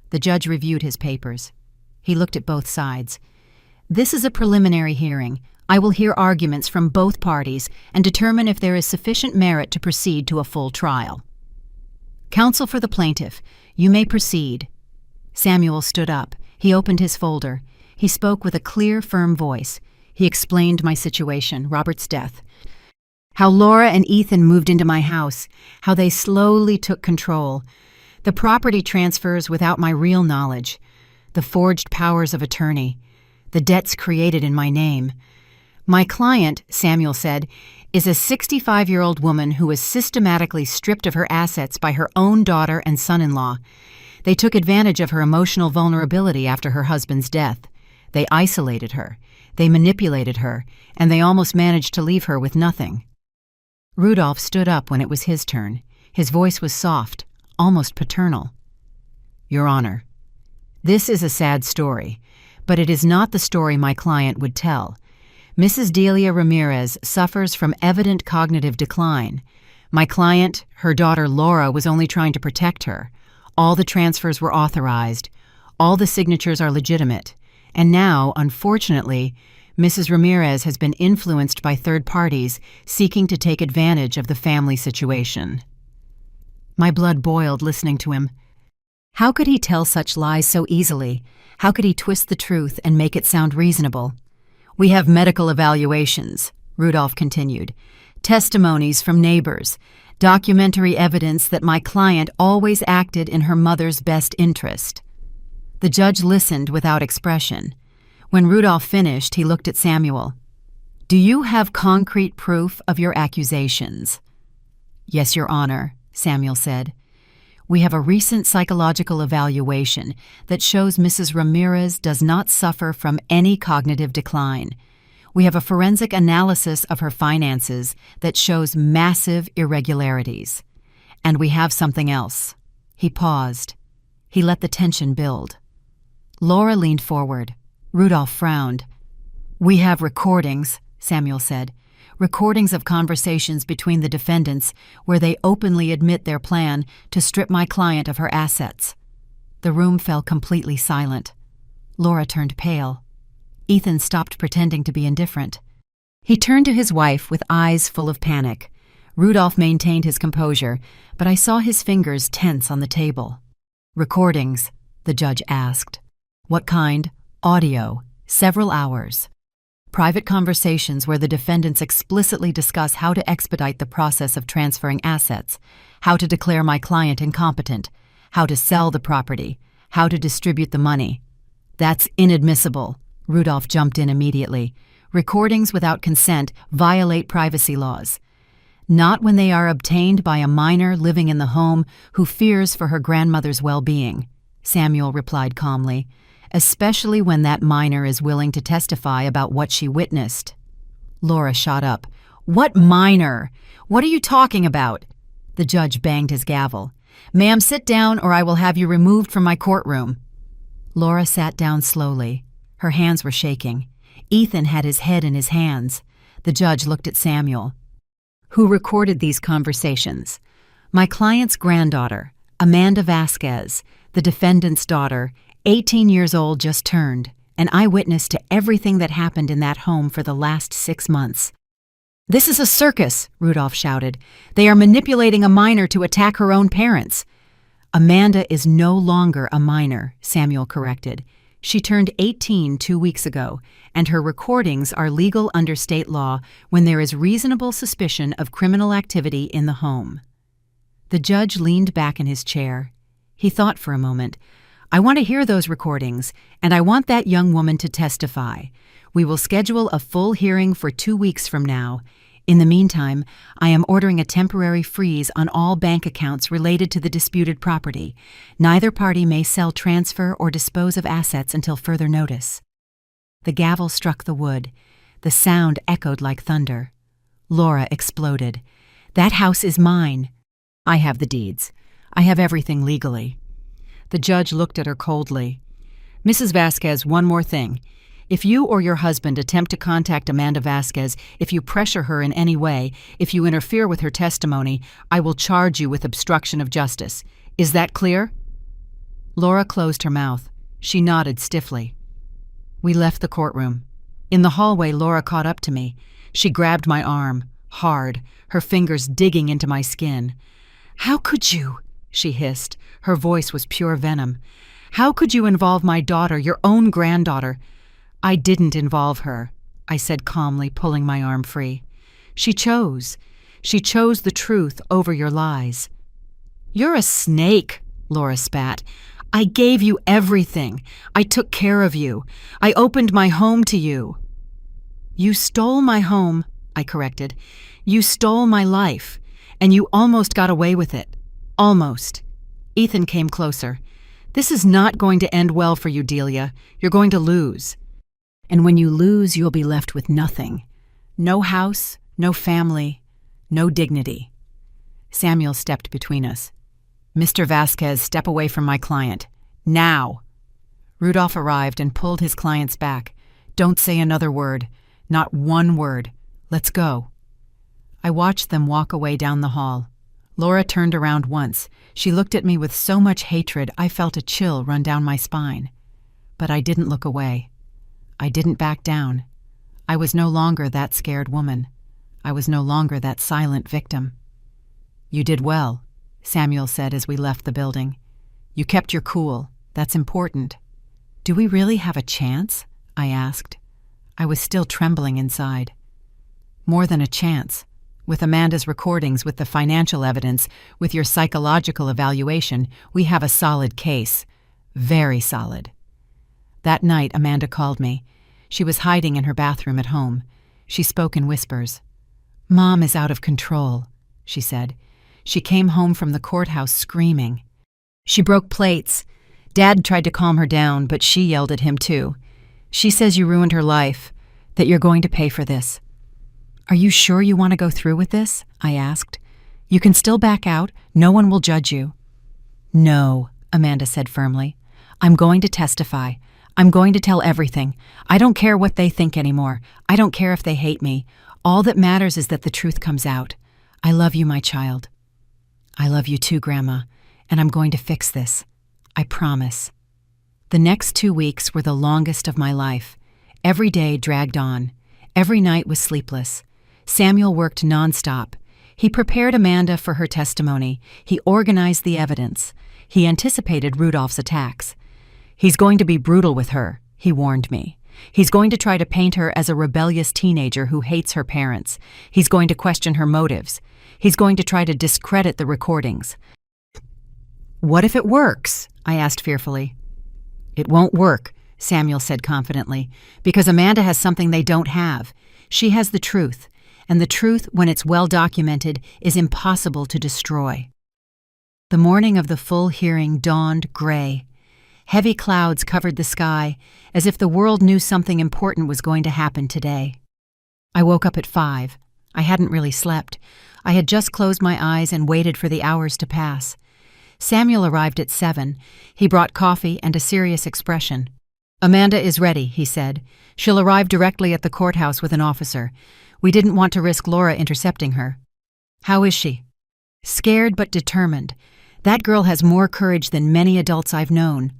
The judge reviewed his papers. He looked at both sides. This is a preliminary hearing. I will hear arguments from both parties and determine if there is sufficient merit to proceed to a full trial. Counsel for the plaintiff, you may proceed. Samuel stood up. He opened his folder. He spoke with a clear, firm voice. He explained my situation, Robert's death. How Laura and Ethan moved into my house, how they slowly took control. The property transfers without my real knowledge. The forged powers of attorney. The debts created in my name. My client, Samuel said, is a 65-year-old woman who was systematically stripped of her assets by her own daughter and son-in-law. They took advantage of her emotional vulnerability after her husband's death. They isolated her. They manipulated her, and they almost managed to leave her with nothing. Rudolph stood up when it was his turn. His voice was soft, almost paternal. Your Honor, this is a sad story, but it is not the story my client would tell. Mrs. Delia Ramirez suffers from evident cognitive decline. My client, her daughter Laura, was only trying to protect her. All the transfers were authorized. All the signatures are legitimate. And now, unfortunately, Mrs. Ramirez has been influenced by third parties seeking to take advantage of the family situation. My blood boiled listening to him. How could he tell such lies so easily? How could he twist the truth and make it sound reasonable? We have medical evaluations, Rudolph continued, testimonies from neighbors, documentary evidence that my client always acted in her mother's best interest. The judge listened without expression. When Rudolph finished, he looked at Samuel. Do you have concrete proof of your accusations? Yes, Your Honor, Samuel said. We have a recent psychological evaluation that shows Mrs. Ramirez does not suffer from any cognitive decline. We have a forensic analysis of her finances that shows massive irregularities. And we have something else. He paused. He let the tension build. Laura leaned forward. Rudolph frowned. We have recordings, Samuel said. Recordings of conversations between the defendants where they openly admit their plan to strip my client of her assets. The room fell completely silent. Laura turned pale. Ethan stopped pretending to be indifferent. He turned to his wife with eyes full of panic. Rudolph maintained his composure, but I saw his fingers tense on the table. Recordings, the judge asked. What kind? Audio. Several hours. Private conversations where the defendants explicitly discuss how to expedite the process of transferring assets, how to declare my client incompetent, how to sell the property, how to distribute the money. That's inadmissible, Rudolph jumped in immediately. Recordings without consent violate privacy laws. Not when they are obtained by a minor living in the home who fears for her grandmother's well-being, Samuel replied calmly, especially when that minor is willing to testify about what she witnessed. Laura shot up. What minor? What are you talking about? The judge banged his gavel. Ma'am, sit down or I will have you removed from my courtroom. Laura sat down slowly. Her hands were shaking. Ethan had his head in his hands. The judge looked at Samuel. Who recorded these conversations? My client's granddaughter, Amanda Vasquez, the defendant's daughter, 18 years old, just turned, an eyewitness to everything that happened in that home for the last 6 months. This is a circus, Rudolph shouted. They are manipulating a minor to attack her own parents. Amanda is no longer a minor, Samuel corrected. She turned 18 2 weeks ago, and her recordings are legal under state law when there is reasonable suspicion of criminal activity in the home. The judge leaned back in his chair. He thought for a moment. I want to hear those recordings, and I want that young woman to testify. We will schedule a full hearing for 2 weeks from now. In the meantime, I am ordering a temporary freeze on all bank accounts related to the disputed property. Neither party may sell, transfer, or dispose of assets until further notice. The gavel struck the wood. The sound echoed like thunder. Laura exploded. That house is mine. I have the deeds. I have everything legally. The judge looked at her coldly. Mrs. Vasquez, one more thing. If you or your husband attempt to contact Amanda Vasquez, if you pressure her in any way, if you interfere with her testimony, I will charge you with obstruction of justice. Is that clear?" Laura closed her mouth. She nodded stiffly. We left the courtroom. In the hallway, Laura caught up to me. She grabbed my arm, hard, her fingers digging into my skin. "How could you?" she hissed. Her voice was pure venom. "How could you involve my daughter, your own granddaughter?" "I didn't involve her," I said calmly, pulling my arm free. She chose. She chose the truth over your lies." "You're a snake," Laura spat. "I gave you everything. I took care of you. I opened my home to you." "You stole my home," I corrected. "You stole my life, and you almost got away with it. Almost." Ethan came closer. "This is not going to end well for you, Delia. You're going to lose. And when you lose, you'll be left with nothing. No house, no family, no dignity." Samuel stepped between us. "Mr. Vasquez, step away from my client. Now!" Rudolph arrived and pulled his clients back. "Don't say another word. Not one word. Let's go." I watched them walk away down the hall. Laura turned around once. She looked at me with so much hatred I felt a chill run down my spine. But I didn't look away. I didn't back down. I was no longer that scared woman. I was no longer that silent victim. "You did well," Samuel said as we left the building. "You kept your cool. That's important." "Do we really have a chance?" I asked. I was still trembling inside. "More than a chance. With Amanda's recordings, with the financial evidence, with your psychological evaluation, we have a solid case. Very solid." That night, Amanda called me. She was hiding in her bathroom at home. She spoke in whispers. "Mom is out of control," she said. She came home from the courthouse screaming. She broke plates. Dad tried to calm her down, but she yelled at him too. "She says you ruined her life, that you're going to pay for this." "Are you sure you want to go through with this?" I asked. "You can still back out. No one will judge you." "No," Amanda said firmly. "I'm going to testify. I'm going to tell everything. I don't care what they think anymore. I don't care if they hate me. All that matters is that the truth comes out. I love you, my child." "I love you too, Grandma, and I'm going to fix this. I promise." The next 2 weeks were the longest of my life. Every day dragged on. Every night was sleepless. Samuel worked nonstop. He prepared Amanda for her testimony. He organized the evidence. He anticipated Rudolph's attacks. "He's going to be brutal with her," he warned me. "He's going to try to paint her as a rebellious teenager who hates her parents. He's going to question her motives. He's going to try to discredit the recordings." "What if it works?" I asked fearfully. "It won't work," Samuel said confidently, "because Amanda has something they don't have. She has the truth, and the truth, when it's well documented, is impossible to destroy." The morning of the full hearing dawned gray. Heavy clouds covered the sky, as if the world knew something important was going to happen today. I woke up at 5. I hadn't really slept. I had just closed my eyes and waited for the hours to pass. Samuel arrived at 7. He brought coffee and a serious expression. "Amanda is ready," he said. "She'll arrive directly at the courthouse with an officer. We didn't want to risk Laura intercepting her." "How is she?" "Scared but determined. That girl has more courage than many adults I've known."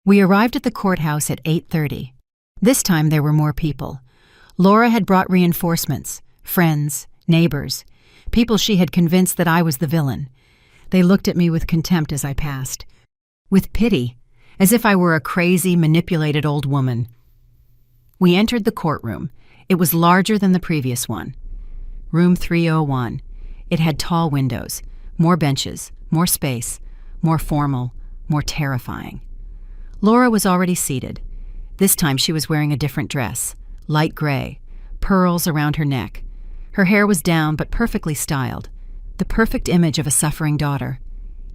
We arrived at the courthouse at 8:30. This time there were more people. Laura had brought reinforcements, friends, neighbors, people she had convinced that I was the villain. They looked at me with contempt as I passed, with pity, as if I were a crazy, manipulated old woman. We entered the courtroom. It was larger than the previous one. Room 301. It had tall windows, more benches, more space, more formal, more terrifying. Laura was already seated. This time she was wearing a different dress, light gray, pearls around her neck. Her hair was down but perfectly styled, the perfect image of a suffering daughter.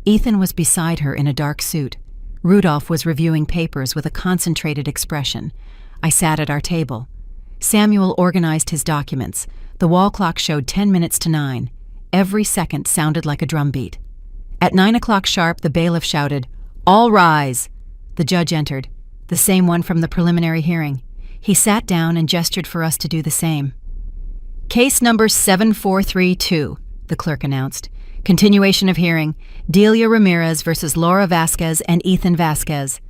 Ethan was beside her in a dark suit. Rudolph was reviewing papers with a concentrated expression. I sat at our table. Samuel organized his documents. The wall clock showed 10 minutes to 9. Every second sounded like a drumbeat. At 9 o'clock sharp, the bailiff shouted, "All rise!" The judge entered. The same one from the preliminary hearing. He sat down and gestured for us to do the same. Case number 7432, the clerk announced. Continuation of hearing. Delia Ramirez versus Laura Vasquez and Ethan Vasquez.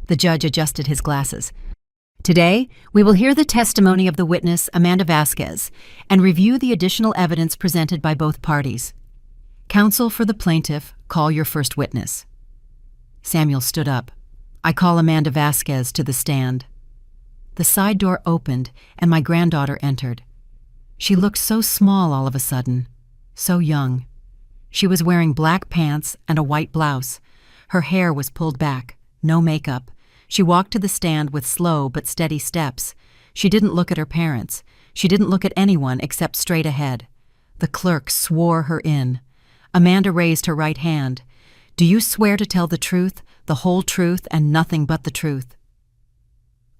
The judge adjusted his glasses. Today, we will hear the testimony of the witness, Amanda Vasquez, and review the additional evidence presented by both parties. Counsel for the plaintiff, call your first witness. Samuel stood up. I call Amanda Vasquez to the stand. The side door opened, and my granddaughter entered. She looked so small all of a sudden, so young. She was wearing black pants and a white blouse. Her hair was pulled back, no makeup. She walked to the stand with slow but steady steps. She didn't look at her parents. She didn't look at anyone except straight ahead. The clerk swore her in. Amanda raised her right hand. Do you swear to tell the truth, the whole truth, and nothing but the truth?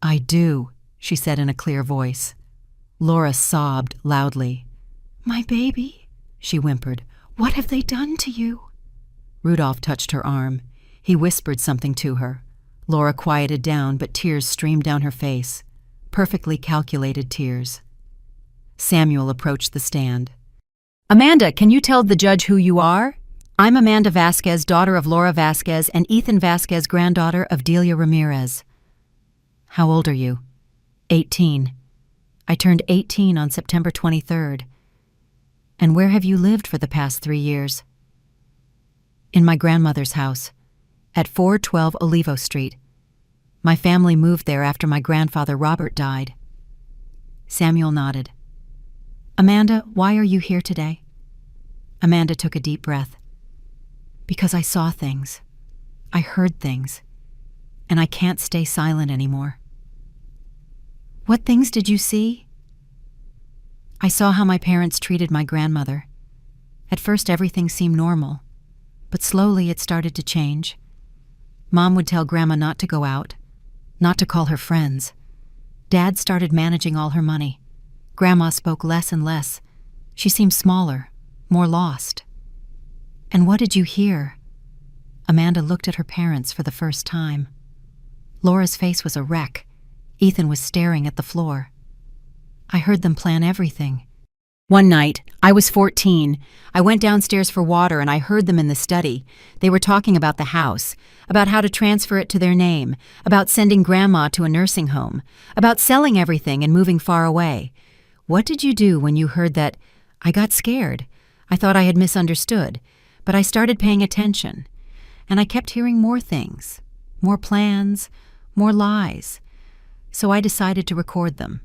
I do, she said in a clear voice. Laura sobbed loudly. My baby, she whimpered. What have they done to you? Rudolph touched her arm. He whispered something to her. Laura quieted down, but tears streamed down her face. Perfectly calculated tears. Samuel approached the stand. Amanda, can you tell the judge who you are? I'm Amanda Vasquez, daughter of Laura Vasquez, and Ethan Vasquez, granddaughter of Delia Ramirez. How old are you? 18. I turned 18 on September 23rd. And where have you lived for the past 3 years? In my grandmother's house, at 412 Olivo Street. My family moved there after my grandfather Robert died. Samuel nodded. Amanda, why are you here today? Amanda took a deep breath. Because I saw things. I heard things. And I can't stay silent anymore. What things did you see? I saw how my parents treated my grandmother. At first everything seemed normal, but slowly it started to change. Mom would tell Grandma not to go out, not to call her friends. Dad started managing all her money. Grandma spoke less and less. She seemed smaller, more lost. And what did you hear? Amanda looked at her parents for the first time. Laura's face was a wreck. Ethan was staring at the floor. I heard them plan everything. One night, I was 14. I went downstairs for water and I heard them in the study. They were talking about the house, about how to transfer it to their name, about sending Grandma to a nursing home, about selling everything and moving far away. What did you do when you heard that? I got scared. I thought I had misunderstood, but I started paying attention. And I kept hearing more things, more plans, more lies. So I decided to record them.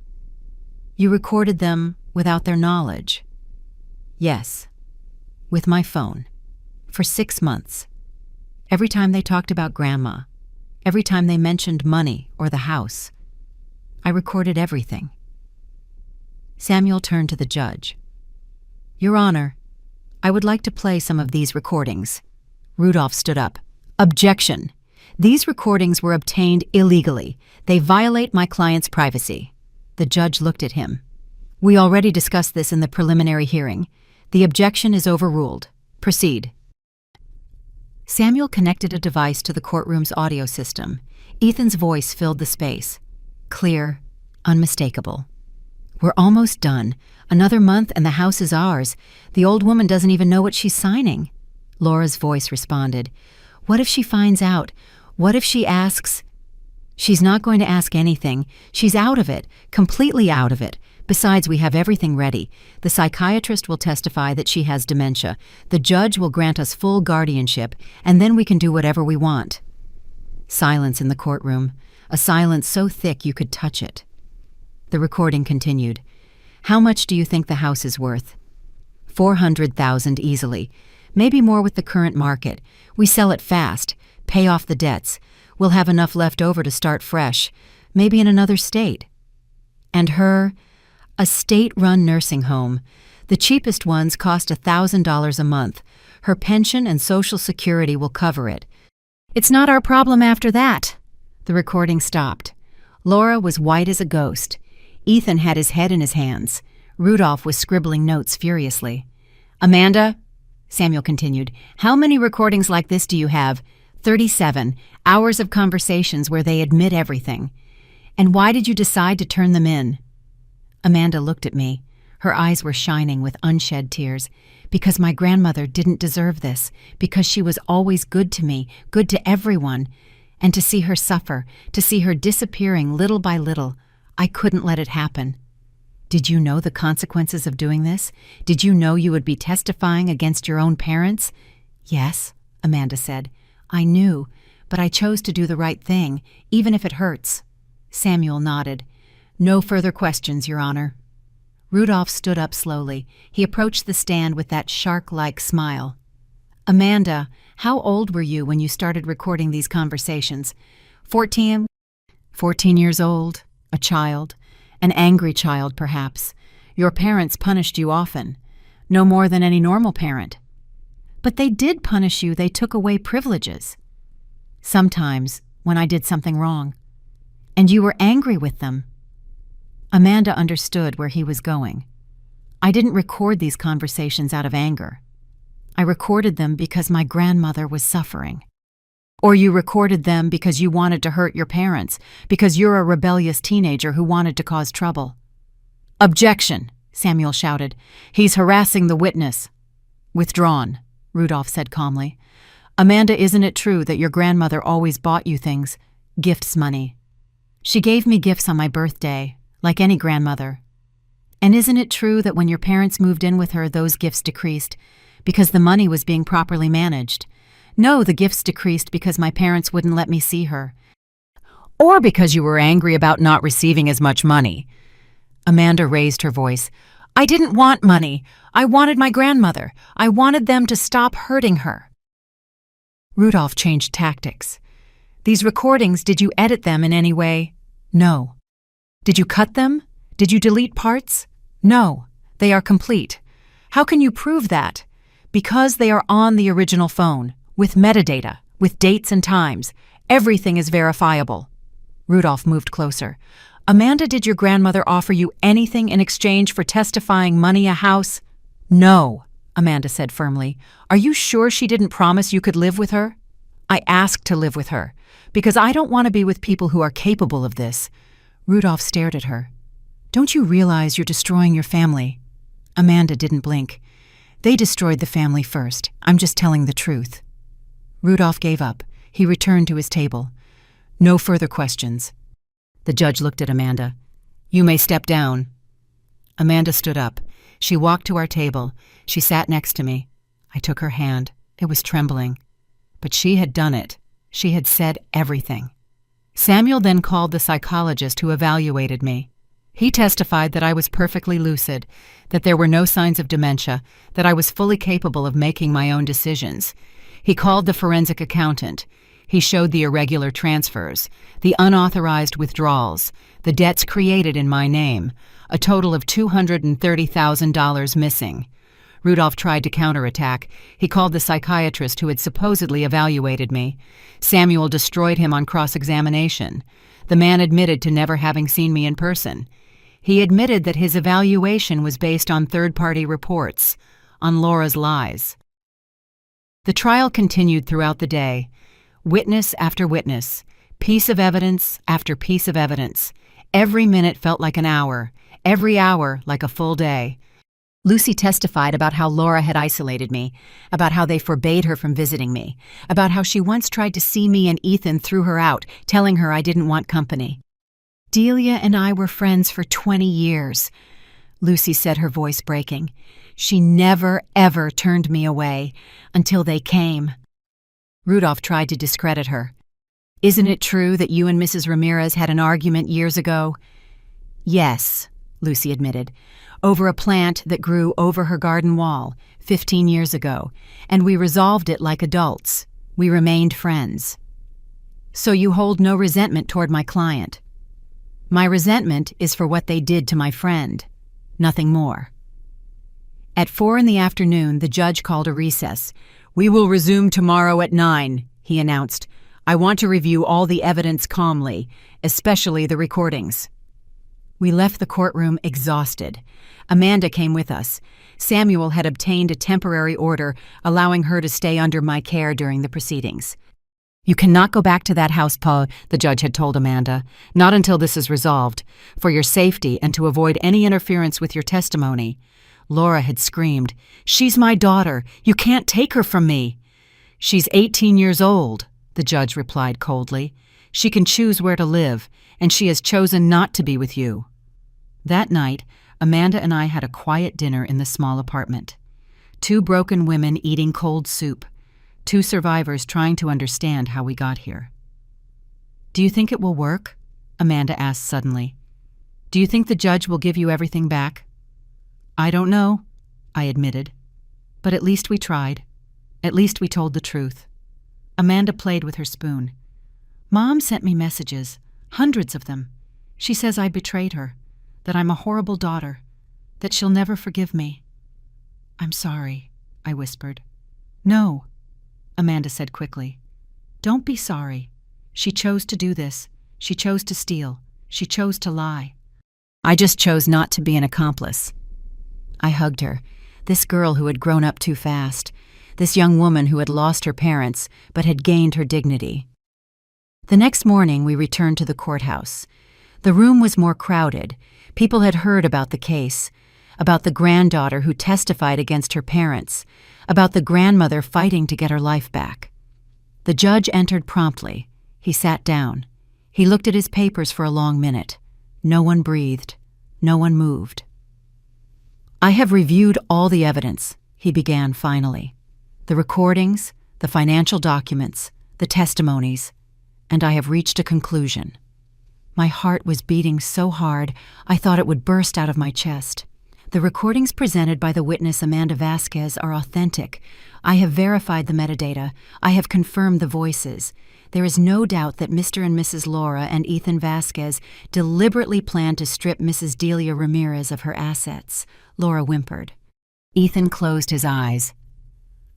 You recorded them without their knowledge? Yes, with my phone, for 6 months. Every time they talked about Grandma, every time they mentioned money or the house, I recorded everything. Samuel turned to the judge. Your Honor, I would like to play some of these recordings. Rudolph stood up. Objection. These recordings were obtained illegally. They violate my client's privacy. The judge looked at him. We already discussed this in the preliminary hearing. The objection is overruled. Proceed. Samuel connected a device to the courtroom's audio system. Ethan's voice filled the space. Clear, unmistakable. We're almost done. Another month and the house is ours. The old woman doesn't even know what she's signing. Laura's voice responded. What if she finds out? What if she asks? She's not going to ask anything. She's out of it, completely out of it. Besides, we have everything ready. The psychiatrist will testify that she has dementia. The judge will grant us full guardianship, and then we can do whatever we want. Silence in the courtroom, a silence so thick you could touch it. The recording continued. How much do you think the house is worth? $400,000 easily. Maybe more with the current market. We sell it fast, pay off the debts. We'll have enough left over to start fresh, maybe in another state. And her, a state-run nursing home. The cheapest ones cost $1,000 a month. Her pension and Social Security will cover it. It's not our problem after that. The recording stopped. Laura was white as a ghost. Ethan had his head in his hands. Rudolph was scribbling notes furiously. Amanda, Samuel continued, how many recordings like this do you have? 37 hours of conversations where they admit everything. And why did you decide to turn them in? Amanda looked at me. Her eyes were shining with unshed tears. Because my grandmother didn't deserve this, because she was always good to me, good to everyone. And to see her suffer, to see her disappearing little by little, I couldn't let it happen. Did you know the consequences of doing this? Did you know you would be testifying against your own parents? Yes, Amanda said. I knew, but I chose to do the right thing, even if it hurts. Samuel nodded. No further questions, Your Honor. Rudolph stood up slowly. He approached the stand with that shark-like smile. Amanda, how old were you when you started recording these conversations? 14? 14 years old, a child, an angry child perhaps. Your parents punished you often, no more than any normal parent. But they did punish you, they took away privileges. Sometimes, when I did something wrong. And you were angry with them. Amanda understood where he was going. I didn't record these conversations out of anger. I recorded them because my grandmother was suffering. Or you recorded them because you wanted to hurt your parents, because you're a rebellious teenager who wanted to cause trouble. Objection, Samuel shouted. He's harassing the witness. Withdrawn, Rudolph said calmly. Amanda, isn't it true that your grandmother always bought you things, gifts money? She gave me gifts on my birthday, like any grandmother. And isn't it true that when your parents moved in with her, those gifts decreased, because the money was being properly managed? No, the gifts decreased because my parents wouldn't let me see her. Or because you were angry about not receiving as much money. Amanda raised her voice. I didn't want money. I wanted my grandmother. I wanted them to stop hurting her. Rudolph changed tactics. These recordings, did you edit them in any way? No. Did you cut them? Did you delete parts? No. They are complete. How can you prove that? Because they are on the original phone, with metadata, with dates and times. Everything is verifiable. Rudolph moved closer. Amanda, did your grandmother offer you anything in exchange for testifying, money, a house? No, Amanda said firmly. Are you sure she didn't promise you could live with her? I asked to live with her, because I don't want to be with people who are capable of this. Rudolph stared at her. Don't you realize you're destroying your family? Amanda didn't blink. They destroyed the family first. I'm just telling the truth. Rudolph gave up. He returned to his table. No further questions. The judge looked at Amanda. You may step down. Amanda stood up. She walked to our table. She sat next to me. I took her hand. It was trembling. But she had done it. She had said everything. Samuel then called the psychologist who evaluated me. He testified that I was perfectly lucid, that there were no signs of dementia, that I was fully capable of making my own decisions. He called the forensic accountant. He showed the irregular transfers, the unauthorized withdrawals, the debts created in my name, a total of $230,000 missing. Rudolph tried to counterattack. He called the psychiatrist who had supposedly evaluated me. Samuel destroyed him on cross-examination. The man admitted to never having seen me in person. He admitted that his evaluation was based on third-party reports, on Laura's lies. The trial continued throughout the day. Witness after witness, piece of evidence after piece of evidence. Every minute felt like an hour, every hour like a full day. Lucy testified about how Laura had isolated me, about how they forbade her from visiting me, about how she once tried to see me and Ethan threw her out, telling her I didn't want company. Delia and I were friends for 20 years, Lucy said, her voice breaking. She never, ever turned me away, until they came. Rudolph tried to discredit her. Isn't it true that you and Mrs. Ramirez had an argument years ago? Yes, Lucy admitted, over a plant that grew over her garden wall 15 years ago, and we resolved it like adults. We remained friends. So you hold no resentment toward my client? My resentment is for what they did to my friend, nothing more. At 4 p.m, the judge called a recess. We will resume tomorrow at 9, he announced. I want to review all the evidence calmly, especially the recordings. We left the courtroom exhausted. Amanda came with us. Samuel had obtained a temporary order allowing her to stay under my care during the proceedings. You cannot go back to that house, Pa, the judge had told Amanda. Not until this is resolved. For your safety and to avoid any interference with your testimony. Laura had screamed, "She's my daughter. You can't take her from me." "She's 18 years old," the judge replied coldly. "She can choose where to live, and she has chosen not to be with you." That night, Amanda and I had a quiet dinner in the small apartment. 2 broken women eating cold soup. 2 survivors trying to understand how we got here. "Do you think it will work?" Amanda asked suddenly. "Do you think the judge will give you everything back?" "I don't know," I admitted. "But at least we tried. At least we told the truth." Amanda played with her spoon. "Mom sent me messages, hundreds of them. She says I betrayed her, that I'm a horrible daughter, that she'll never forgive me." "I'm sorry," I whispered. "No," Amanda said quickly. "Don't be sorry. She chose to do this. She chose to steal. She chose to lie. I just chose not to be an accomplice." I hugged her, this girl who had grown up too fast, this young woman who had lost her parents but had gained her dignity. The next morning we returned to the courthouse. The room was more crowded. People had heard about the case, about the granddaughter who testified against her parents, about the grandmother fighting to get her life back. The judge entered promptly. He sat down. He looked at his papers for a long minute. No one breathed. No one moved. "I have reviewed all the evidence," he began finally. "The recordings, the financial documents, the testimonies, and I have reached a conclusion." My heart was beating so hard I thought it would burst out of my chest. "The recordings presented by the witness Amanda Vasquez are authentic. I have verified the metadata. I have confirmed the voices. There is no doubt that Mr. and Mrs. Laura and Ethan Vasquez deliberately planned to strip Mrs. Delia Ramirez of her assets," Laura whimpered. Ethan closed his eyes.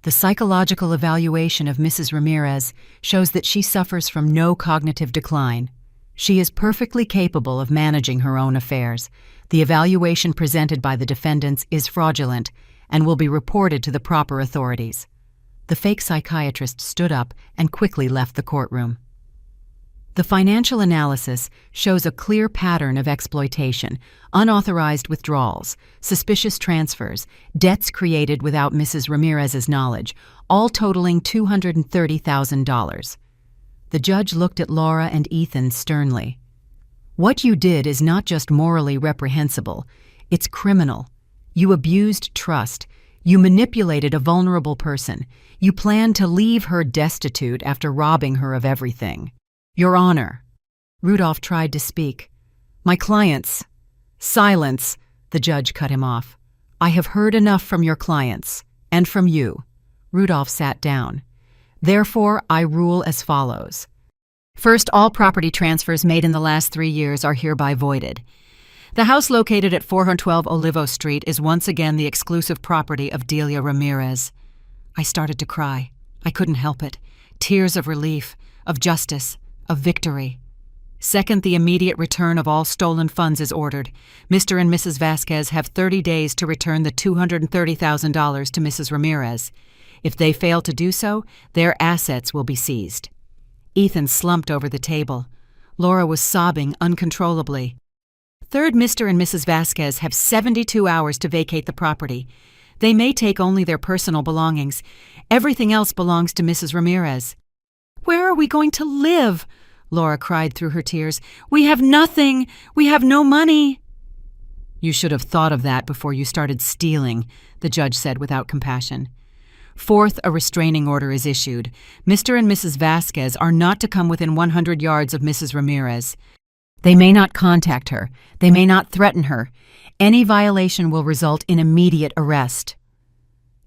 "The psychological evaluation of Mrs. Ramirez shows that she suffers from no cognitive decline. She is perfectly capable of managing her own affairs. The evaluation presented by the defendants is fraudulent and will be reported to the proper authorities." The fake psychiatrist stood up and quickly left the courtroom. "The financial analysis shows a clear pattern of exploitation, unauthorized withdrawals, suspicious transfers, debts created without Mrs. Ramirez's knowledge, all totaling $230,000. The judge looked at Laura and Ethan sternly. "What you did is not just morally reprehensible, it's criminal. You abused trust. You manipulated a vulnerable person. You planned to leave her destitute after robbing her of everything. Your Honor." Rudolph tried to speak. "My clients." "Silence," the judge cut him off. "I have heard enough from your clients, and from you." Rudolph sat down. "Therefore, I rule as follows. First, all property transfers made in the last 3 years are hereby voided. The house located at 412 Olivo Street is once again the exclusive property of Delia Ramirez." I started to cry. I couldn't help it. Tears of relief, of justice, of victory. "Second, the immediate return of all stolen funds is ordered. Mr. and Mrs. Vasquez have 30 days to return the $230,000 to Mrs. Ramirez. If they fail to do so, their assets will be seized." Ethan slumped over the table. Laura was sobbing uncontrollably. "Third, Mr. and Mrs. Vasquez have 72 hours to vacate the property. They may take only their personal belongings. Everything else belongs to Mrs. Ramirez." "Where are we going to live?" Laura cried through her tears. "We have nothing. We have no money." "You should have thought of that before you started stealing," the judge said without compassion. "Fourth, a restraining order is issued. Mr. and Mrs. Vasquez are not to come within 100 yards of Mrs. Ramirez. They may not contact her. They may not threaten her. Any violation will result in immediate arrest."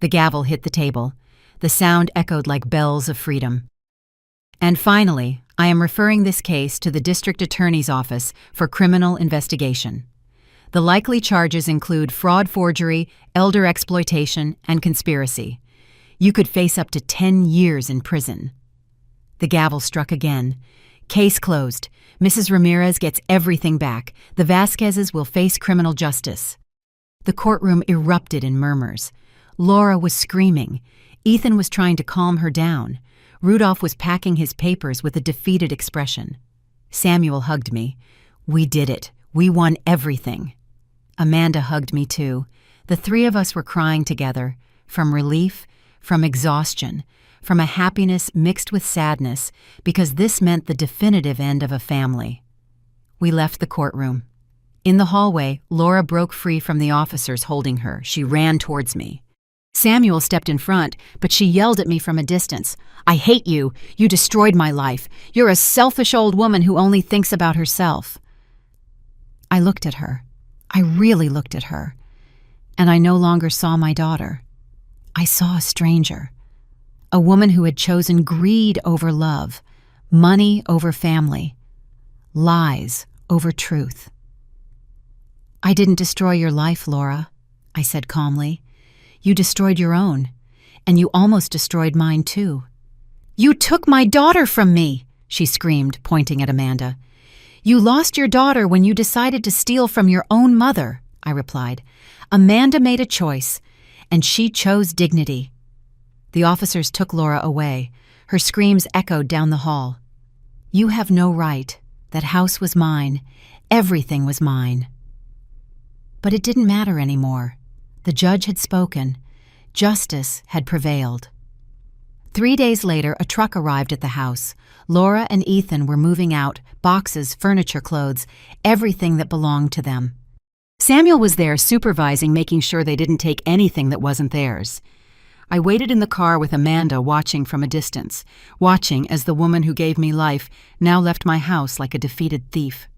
The gavel hit the table. The sound echoed like bells of freedom. "And finally, I am referring this case to the District Attorney's Office for criminal investigation. The likely charges include fraud, forgery, elder exploitation, and conspiracy. You could face up to 10 years in prison." The gavel struck again. "Case closed. Mrs. Ramirez gets everything back. The Vasquezes will face criminal justice." The courtroom erupted in murmurs. Laura was screaming. Ethan was trying to calm her down. Rudolph was packing his papers with a defeated expression. Samuel hugged me. We did it. We won everything. Amanda hugged me too. The three of us were crying together, from relief, from exhaustion, from a happiness mixed with sadness, because this meant the definitive end of a family. We left the courtroom. In the hallway, Laura broke free from the officers holding her. She ran towards me. Samuel stepped in front, but she yelled at me from a distance. "I hate you. You destroyed my life. You're a selfish old woman who only thinks about herself." I looked at her. I really looked at her. And I no longer saw my daughter. I saw a stranger. A woman who had chosen greed over love, money over family, lies over truth. "I didn't destroy your life, Laura," I said calmly. "You destroyed your own, and you almost destroyed mine too." "You took my daughter from me," she screamed, pointing at Amanda. "You lost your daughter when you decided to steal from your own mother," I replied. "Amanda made a choice, and she chose dignity." The officers took Laura away. Her screams echoed down the hall. "You have no right. That house was mine. Everything was mine." But it didn't matter anymore. The judge had spoken. Justice had prevailed. 3 days later, a truck arrived at the house. Laura and Ethan were moving out, boxes, furniture, clothes, everything that belonged to them. Samuel was there supervising, making sure they didn't take anything that wasn't theirs. I waited in the car with Amanda, watching from a distance, watching as the woman who gave me life now left my house like a defeated thief.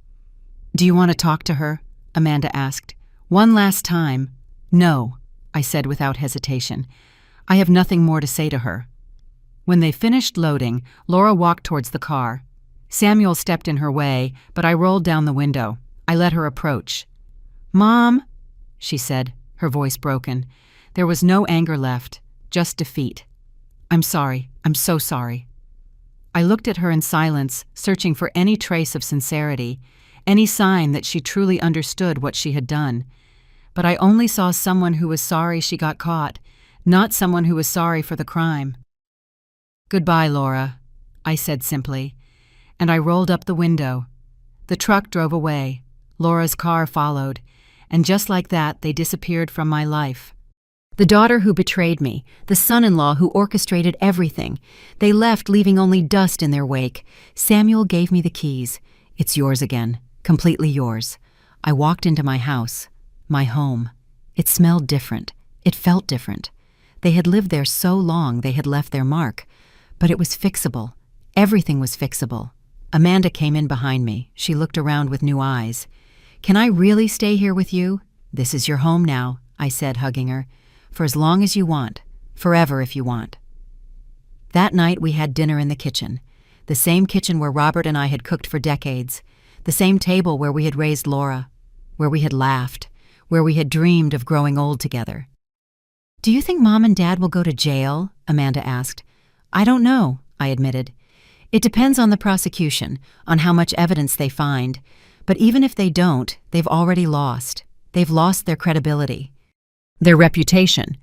"Do you want to talk to her?" Amanda asked. "One last time." "No," I said without hesitation. "I have nothing more to say to her." When they finished loading, Laura walked towards the car. Samuel stepped in her way, but I rolled down the window. I let her approach. "Mom," she said, her voice broken. There was no anger left, just defeat. "I'm sorry. I'm so sorry." I looked at her in silence, searching for any trace of sincerity, any sign that she truly understood what she had done. But I only saw someone who was sorry she got caught, not someone who was sorry for the crime. "Goodbye, Laura," I said simply, and I rolled up the window. The truck drove away. Laura's car followed, and just like that, they disappeared from my life. The daughter who betrayed me, the son-in-law who orchestrated everything, they left leaving only dust in their wake. Samuel gave me the keys. "It's yours again, completely yours." I walked into my house, my home. It smelled different. It felt different. They had lived there so long they had left their mark. But it was fixable. Everything was fixable. Amanda came in behind me. She looked around with new eyes. "Can I really stay here with you?" "This is your home now," I said, hugging her. "For as long as you want. Forever if you want." That night we had dinner in the kitchen. The same kitchen where Robert and I had cooked for decades. The same table where we had raised Laura. Where we had laughed. Where we had dreamed of growing old together. "Do you think Mom and Dad will go to jail?" Amanda asked. "I don't know," I admitted. "It depends on the prosecution, on how much evidence they find. But even if they don't, they've already lost. They've lost their credibility, their reputation,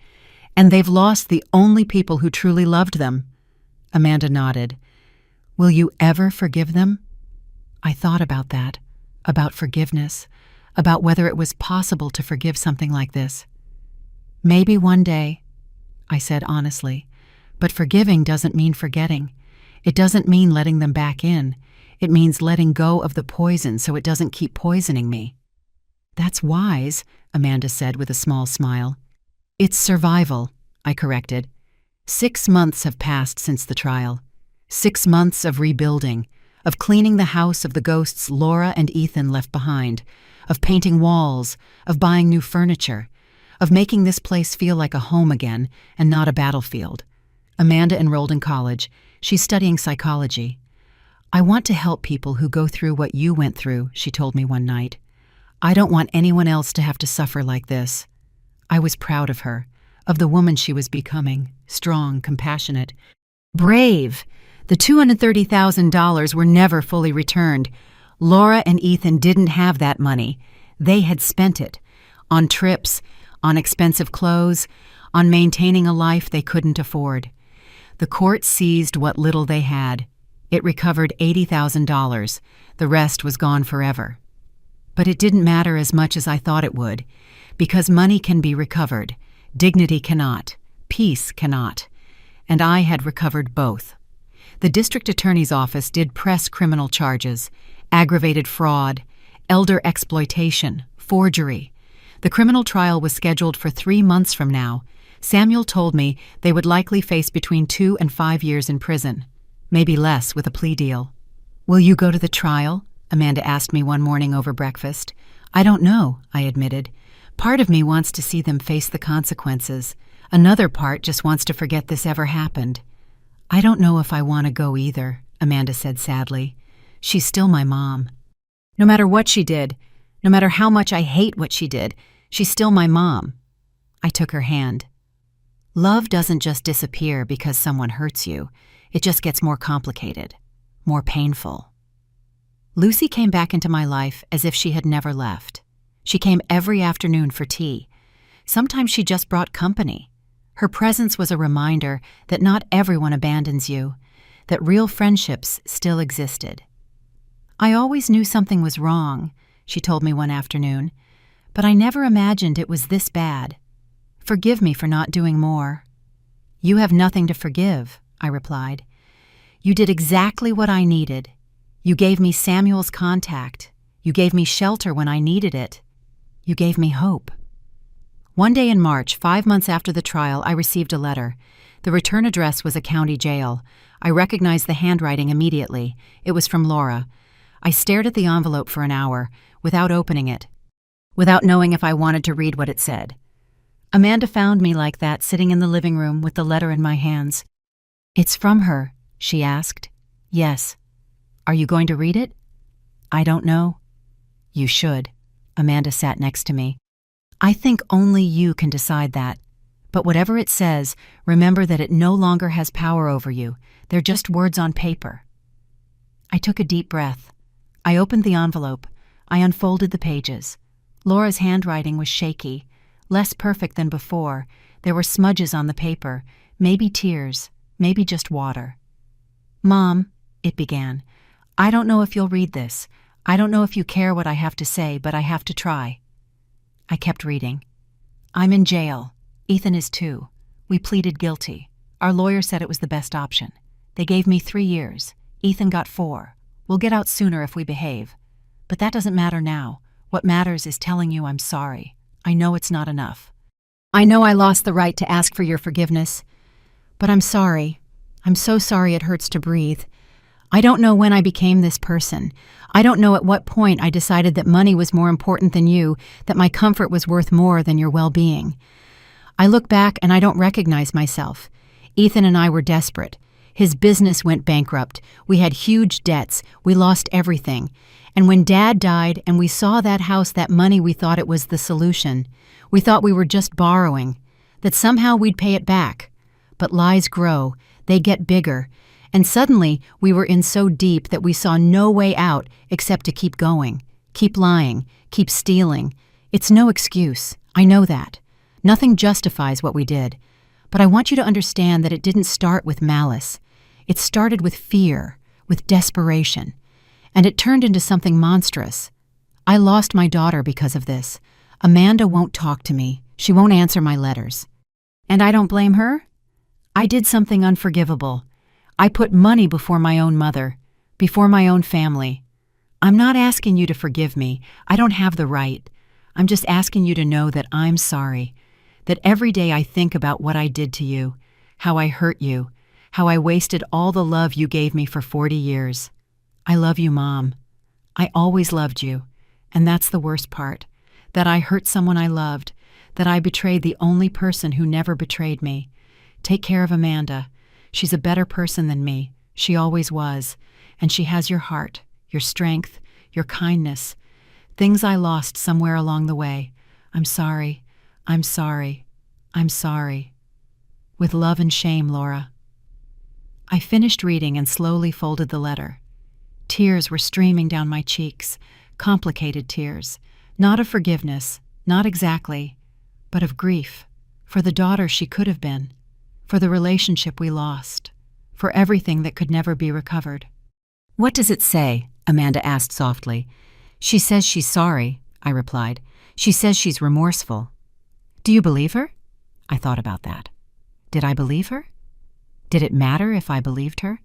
and they've lost the only people who truly loved them." Amanda nodded. "Will you ever forgive them?" I thought about that, about forgiveness, about whether it was possible to forgive something like this. "Maybe one day," I said honestly. "But forgiving doesn't mean forgetting. It doesn't mean letting them back in. It means letting go of the poison so it doesn't keep poisoning me." "That's wise," Amanda said with a small smile. "It's survival," I corrected. 6 months have passed since the trial. 6 months of rebuilding, of cleaning the house of the ghosts Laura and Ethan left behind, of painting walls, of buying new furniture, of making this place feel like a home again and not a battlefield. Amanda enrolled in college. She's studying psychology. "I want to help people who go through what you went through," she told me one night. "I don't want anyone else to have to suffer like this." I was proud of her, of the woman she was becoming, strong, compassionate, brave. The $230,000 were never fully returned. Laura and Ethan didn't have that money. They had spent it on trips, on expensive clothes, on maintaining a life they couldn't afford. The court seized what little they had. It recovered $80,000. The rest was gone forever. But it didn't matter as much as I thought it would, because money can be recovered, dignity cannot, peace cannot, and I had recovered both. The district attorney's office did press criminal charges, aggravated fraud, elder exploitation, forgery. The criminal trial was scheduled for 3 months from now. Samuel told me they would likely face between 2 and 5 years in prison, maybe less with a plea deal. "Will you go to the trial?" Amanda asked me one morning over breakfast. "I don't know," I admitted. "Part of me wants to see them face the consequences. Another part just wants to forget this ever happened." "I don't know if I want to go either," Amanda said sadly. "She's still my mom. No matter what she did, no matter how much I hate what she did, she's still my mom." I took her hand. Love doesn't just disappear because someone hurts you. It just gets more complicated, more painful. Lucy came back into my life as if she had never left. She came every afternoon for tea. Sometimes she just brought company. Her presence was a reminder that not everyone abandons you, that real friendships still existed. "I always knew something was wrong," she told me one afternoon, "but I never imagined it was this bad. Forgive me for not doing more." "You have nothing to forgive," I replied. "You did exactly what I needed. You gave me Samuel's contact. You gave me shelter when I needed it. You gave me hope." One day in March, 5 months after the trial, I received a letter. The return address was a county jail. I recognized the handwriting immediately. It was from Laura. I stared at the envelope for an hour, without opening it, without knowing if I wanted to read what it said. Amanda found me like that, sitting in the living room with the letter in my hands. "It's from her?" she asked. "Yes." "Are you going to read it?" "I don't know." "You should." Amanda sat next to me. "I think only you can decide that. But whatever it says, remember that it no longer has power over you. They're just words on paper." I took a deep breath. I opened the envelope. I unfolded the pages. Laura's handwriting was shaky, less perfect than before. There were smudges on the paper, maybe tears, maybe just water. "Mom," it began, "I don't know if you'll read this. I don't know if you care what I have to say, but I have to try." I kept reading. "I'm in jail. Ethan is too. We pleaded guilty. Our lawyer said it was the best option. They gave me 3 years. Ethan got 4. We'll get out sooner if we behave. But that doesn't matter now. What matters is telling you I'm sorry. I know it's not enough. I know I lost the right to ask for your forgiveness. But I'm sorry. I'm so sorry it hurts to breathe. I don't know when I became this person. I don't know at what point I decided that money was more important than you, that my comfort was worth more than your well-being. I look back and I don't recognize myself. Ethan and I were desperate. His business went bankrupt. We had huge debts. We lost everything. And when Dad died and we saw that house, that money, we thought it was the solution. We thought we were just borrowing, that somehow we'd pay it back. But lies grow. They get bigger. And suddenly, we were in so deep that we saw no way out except to keep going, keep lying, keep stealing. It's no excuse. I know that. Nothing justifies what we did. But I want you to understand that it didn't start with malice. It started with fear, with desperation. And it turned into something monstrous. I lost my daughter because of this. Amanda won't talk to me. She won't answer my letters. And I don't blame her. I did something unforgivable. I put money before my own mother, before my own family. I'm not asking you to forgive me. I don't have the right. I'm just asking you to know that I'm sorry, that every day I think about what I did to you, how I hurt you, how I wasted all the love you gave me for 40 years. I love you, Mom. I always loved you, and that's the worst part, that I hurt someone I loved, that I betrayed the only person who never betrayed me. Take care of Amanda. She's a better person than me. She always was. And she has your heart, your strength, your kindness. Things I lost somewhere along the way. I'm sorry. I'm sorry. I'm sorry. With love and shame, Laura. I finished reading and slowly folded the letter. Tears were streaming down my cheeks, complicated tears. Not of forgiveness, not exactly, but of grief, for the daughter she could have been, for the relationship we lost, for everything that could never be recovered. "What does it say?" Amanda asked softly. "She says she's sorry," I replied. "She says she's remorseful." "Do you believe her?" I thought about that. Did I believe her? Did it matter if I believed her?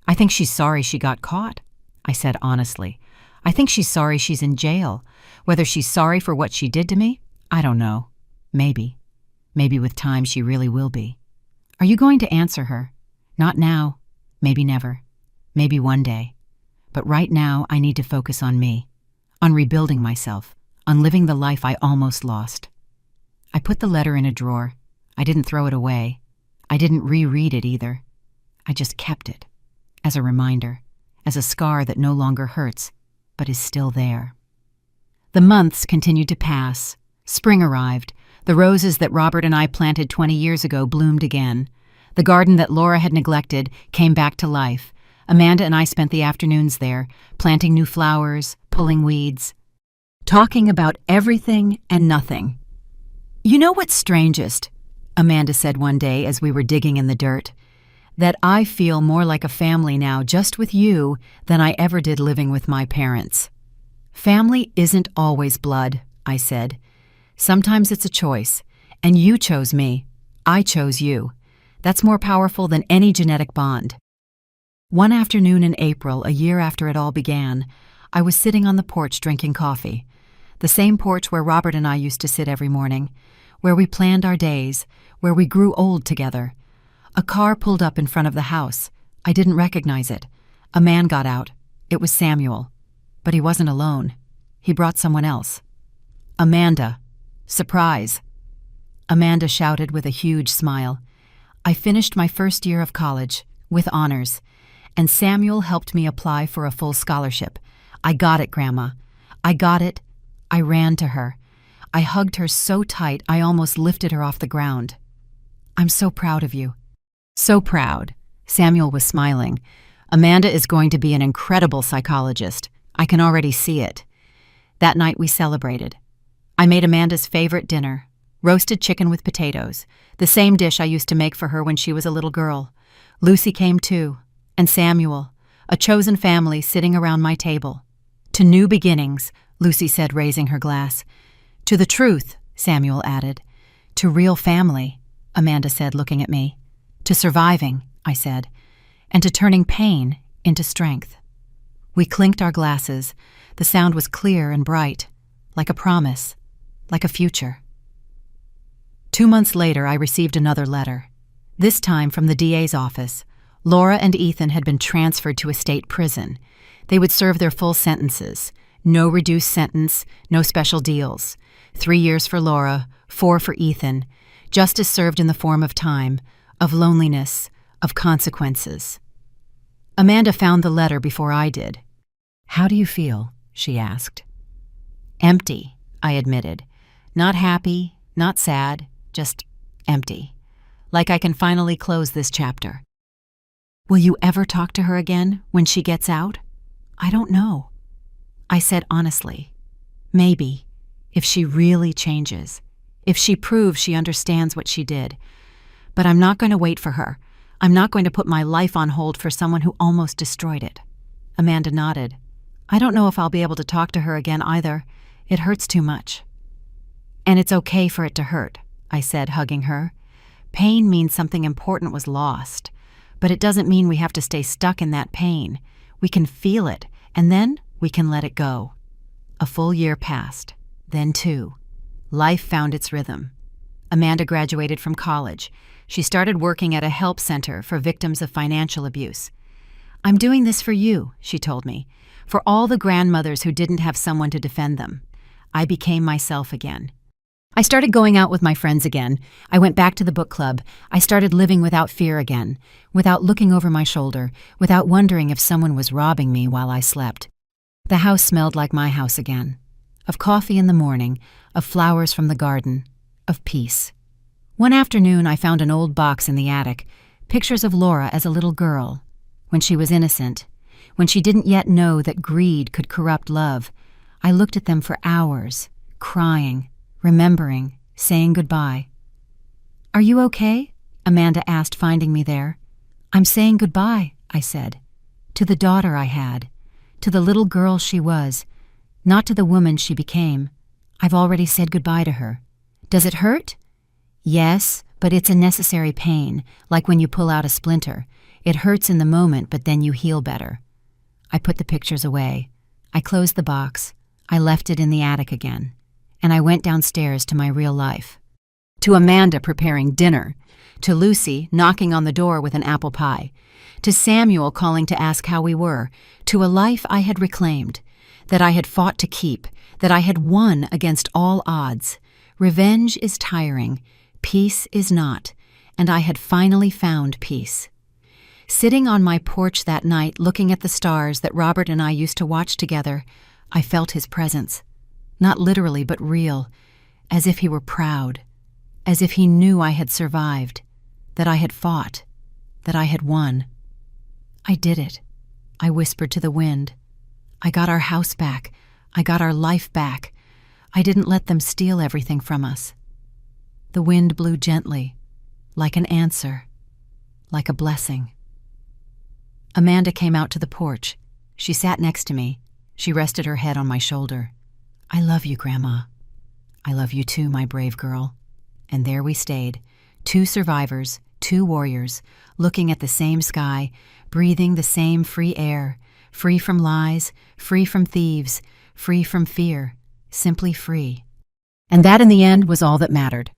"I think she's sorry she got caught," I said honestly. "I think she's sorry she's in jail. Whether she's sorry for what she did to me, I don't know. Maybe. Maybe with time she really will be." "Are you going to answer her?" "Not now. Maybe never. Maybe one day. But right now I need to focus on me, on rebuilding myself, on living the life I almost lost." I put the letter in a drawer. I didn't throw it away. I didn't reread it either. I just kept it, as a reminder, as a scar that no longer hurts, but is still there. The months continued to pass. Spring arrived. The roses that Robert and I planted 20 years ago bloomed again. The garden that Laura had neglected came back to life. Amanda and I spent the afternoons there, planting new flowers, pulling weeds, talking about everything and nothing. "You know what's strangest?" Amanda said one day as we were digging in the dirt. "That I feel more like a family now just with you than I ever did living with my parents." "Family isn't always blood," I said. "Sometimes it's a choice, and you chose me. I chose you. That's more powerful than any genetic bond." One afternoon in April, a year after it all began, I was sitting on the porch drinking coffee. The same porch where Robert and I used to sit every morning, where we planned our days, where we grew old together. A car pulled up in front of the house. I didn't recognize it. A man got out. It was Samuel. But he wasn't alone. He brought someone else. "Amanda. Surprise." Amanda shouted with a huge smile. "I finished my first year of college, with honors, and Samuel helped me apply for a full scholarship. I got it, Grandma. I got it." I ran to her. I hugged her so tight I almost lifted her off the ground. "I'm so proud of you." "So proud." Samuel was smiling. "Amanda is going to be an incredible psychologist. I can already see it." That night we celebrated. I made Amanda's favorite dinner, roasted chicken with potatoes, the same dish I used to make for her when she was a little girl. Lucy came too, and Samuel, a chosen family sitting around my table. "To new beginnings," Lucy said, raising her glass. "To the truth," Samuel added. "To real family," Amanda said, looking at me. "To surviving," I said, "and to turning pain into strength." We clinked our glasses. The sound was clear and bright, like a promise, like a future. 2 months later, I received another letter, this time from the DA's office. Laura and Ethan had been transferred to a state prison. They would serve their full sentences. No reduced sentence, no special deals. 3 years for Laura, 4 for Ethan. Justice served in the form of time, of loneliness, of consequences. Amanda found the letter before I did. "How do you feel?" she asked. "Empty," I admitted. "Not happy, not sad, just empty. Like I can finally close this chapter." "Will you ever talk to her again when she gets out?" "I don't know." I said honestly, maybe, if she really changes, if she proves she understands what she did. But I'm not going to wait for her. I'm not going to put my life on hold for someone who almost destroyed it. Amanda nodded. "I don't know if I'll be able to talk to her again either. It hurts too much." "And it's okay for it to hurt," I said, hugging her. "Pain means something important was lost. But it doesn't mean we have to stay stuck in that pain. We can feel it, and then we can let it go." A full year passed, then 2. Life found its rhythm. Amanda graduated from college. She started working at a help center for victims of financial abuse. "I'm doing this for you," she told me, "for all the grandmothers who didn't have someone to defend them." I became myself again. I started going out with my friends again. I went back to the book club. I started living without fear again, without looking over my shoulder, without wondering if someone was robbing me while I slept. The house smelled like my house again, of coffee in the morning, of flowers from the garden, of peace. One afternoon I found an old box in the attic, pictures of Laura as a little girl, when she was innocent, when she didn't yet know that greed could corrupt love. I looked at them for hours, crying, remembering, saying goodbye. "Are you okay?" Amanda asked, finding me there. I'm saying goodbye, I said. To the daughter I had. To the little girl she was. Not to the woman she became. I've already said goodbye to her. Does it hurt? Yes, but it's a necessary pain, like when you pull out a splinter. It hurts in the moment, but then you heal better. I put the pictures away. I closed the box. I left it in the attic again. And I went downstairs to my real life. To Amanda preparing dinner. To Lucy knocking on the door with an apple pie. To Samuel calling to ask how we were. To a life I had reclaimed, that I had fought to keep, that I had won against all odds. Revenge is tiring, peace is not, and I had finally found peace. Sitting on my porch that night looking at the stars that Robert and I used to watch together, I felt his presence. Not literally, but real, as if he were proud, as if he knew I had survived, that I had fought, that I had won. I did it, I whispered to the wind. I got our house back. I got our life back. I didn't let them steal everything from us. The wind blew gently, like an answer, like a blessing. Amanda came out to the porch. She sat next to me. She rested her head on my shoulder. I love you, Grandma. I love you too, my brave girl. And there we stayed, 2 survivors, 2 warriors, looking at the same sky, breathing the same free air, free from lies, free from thieves, free from fear, simply free. And that in the end was all that mattered.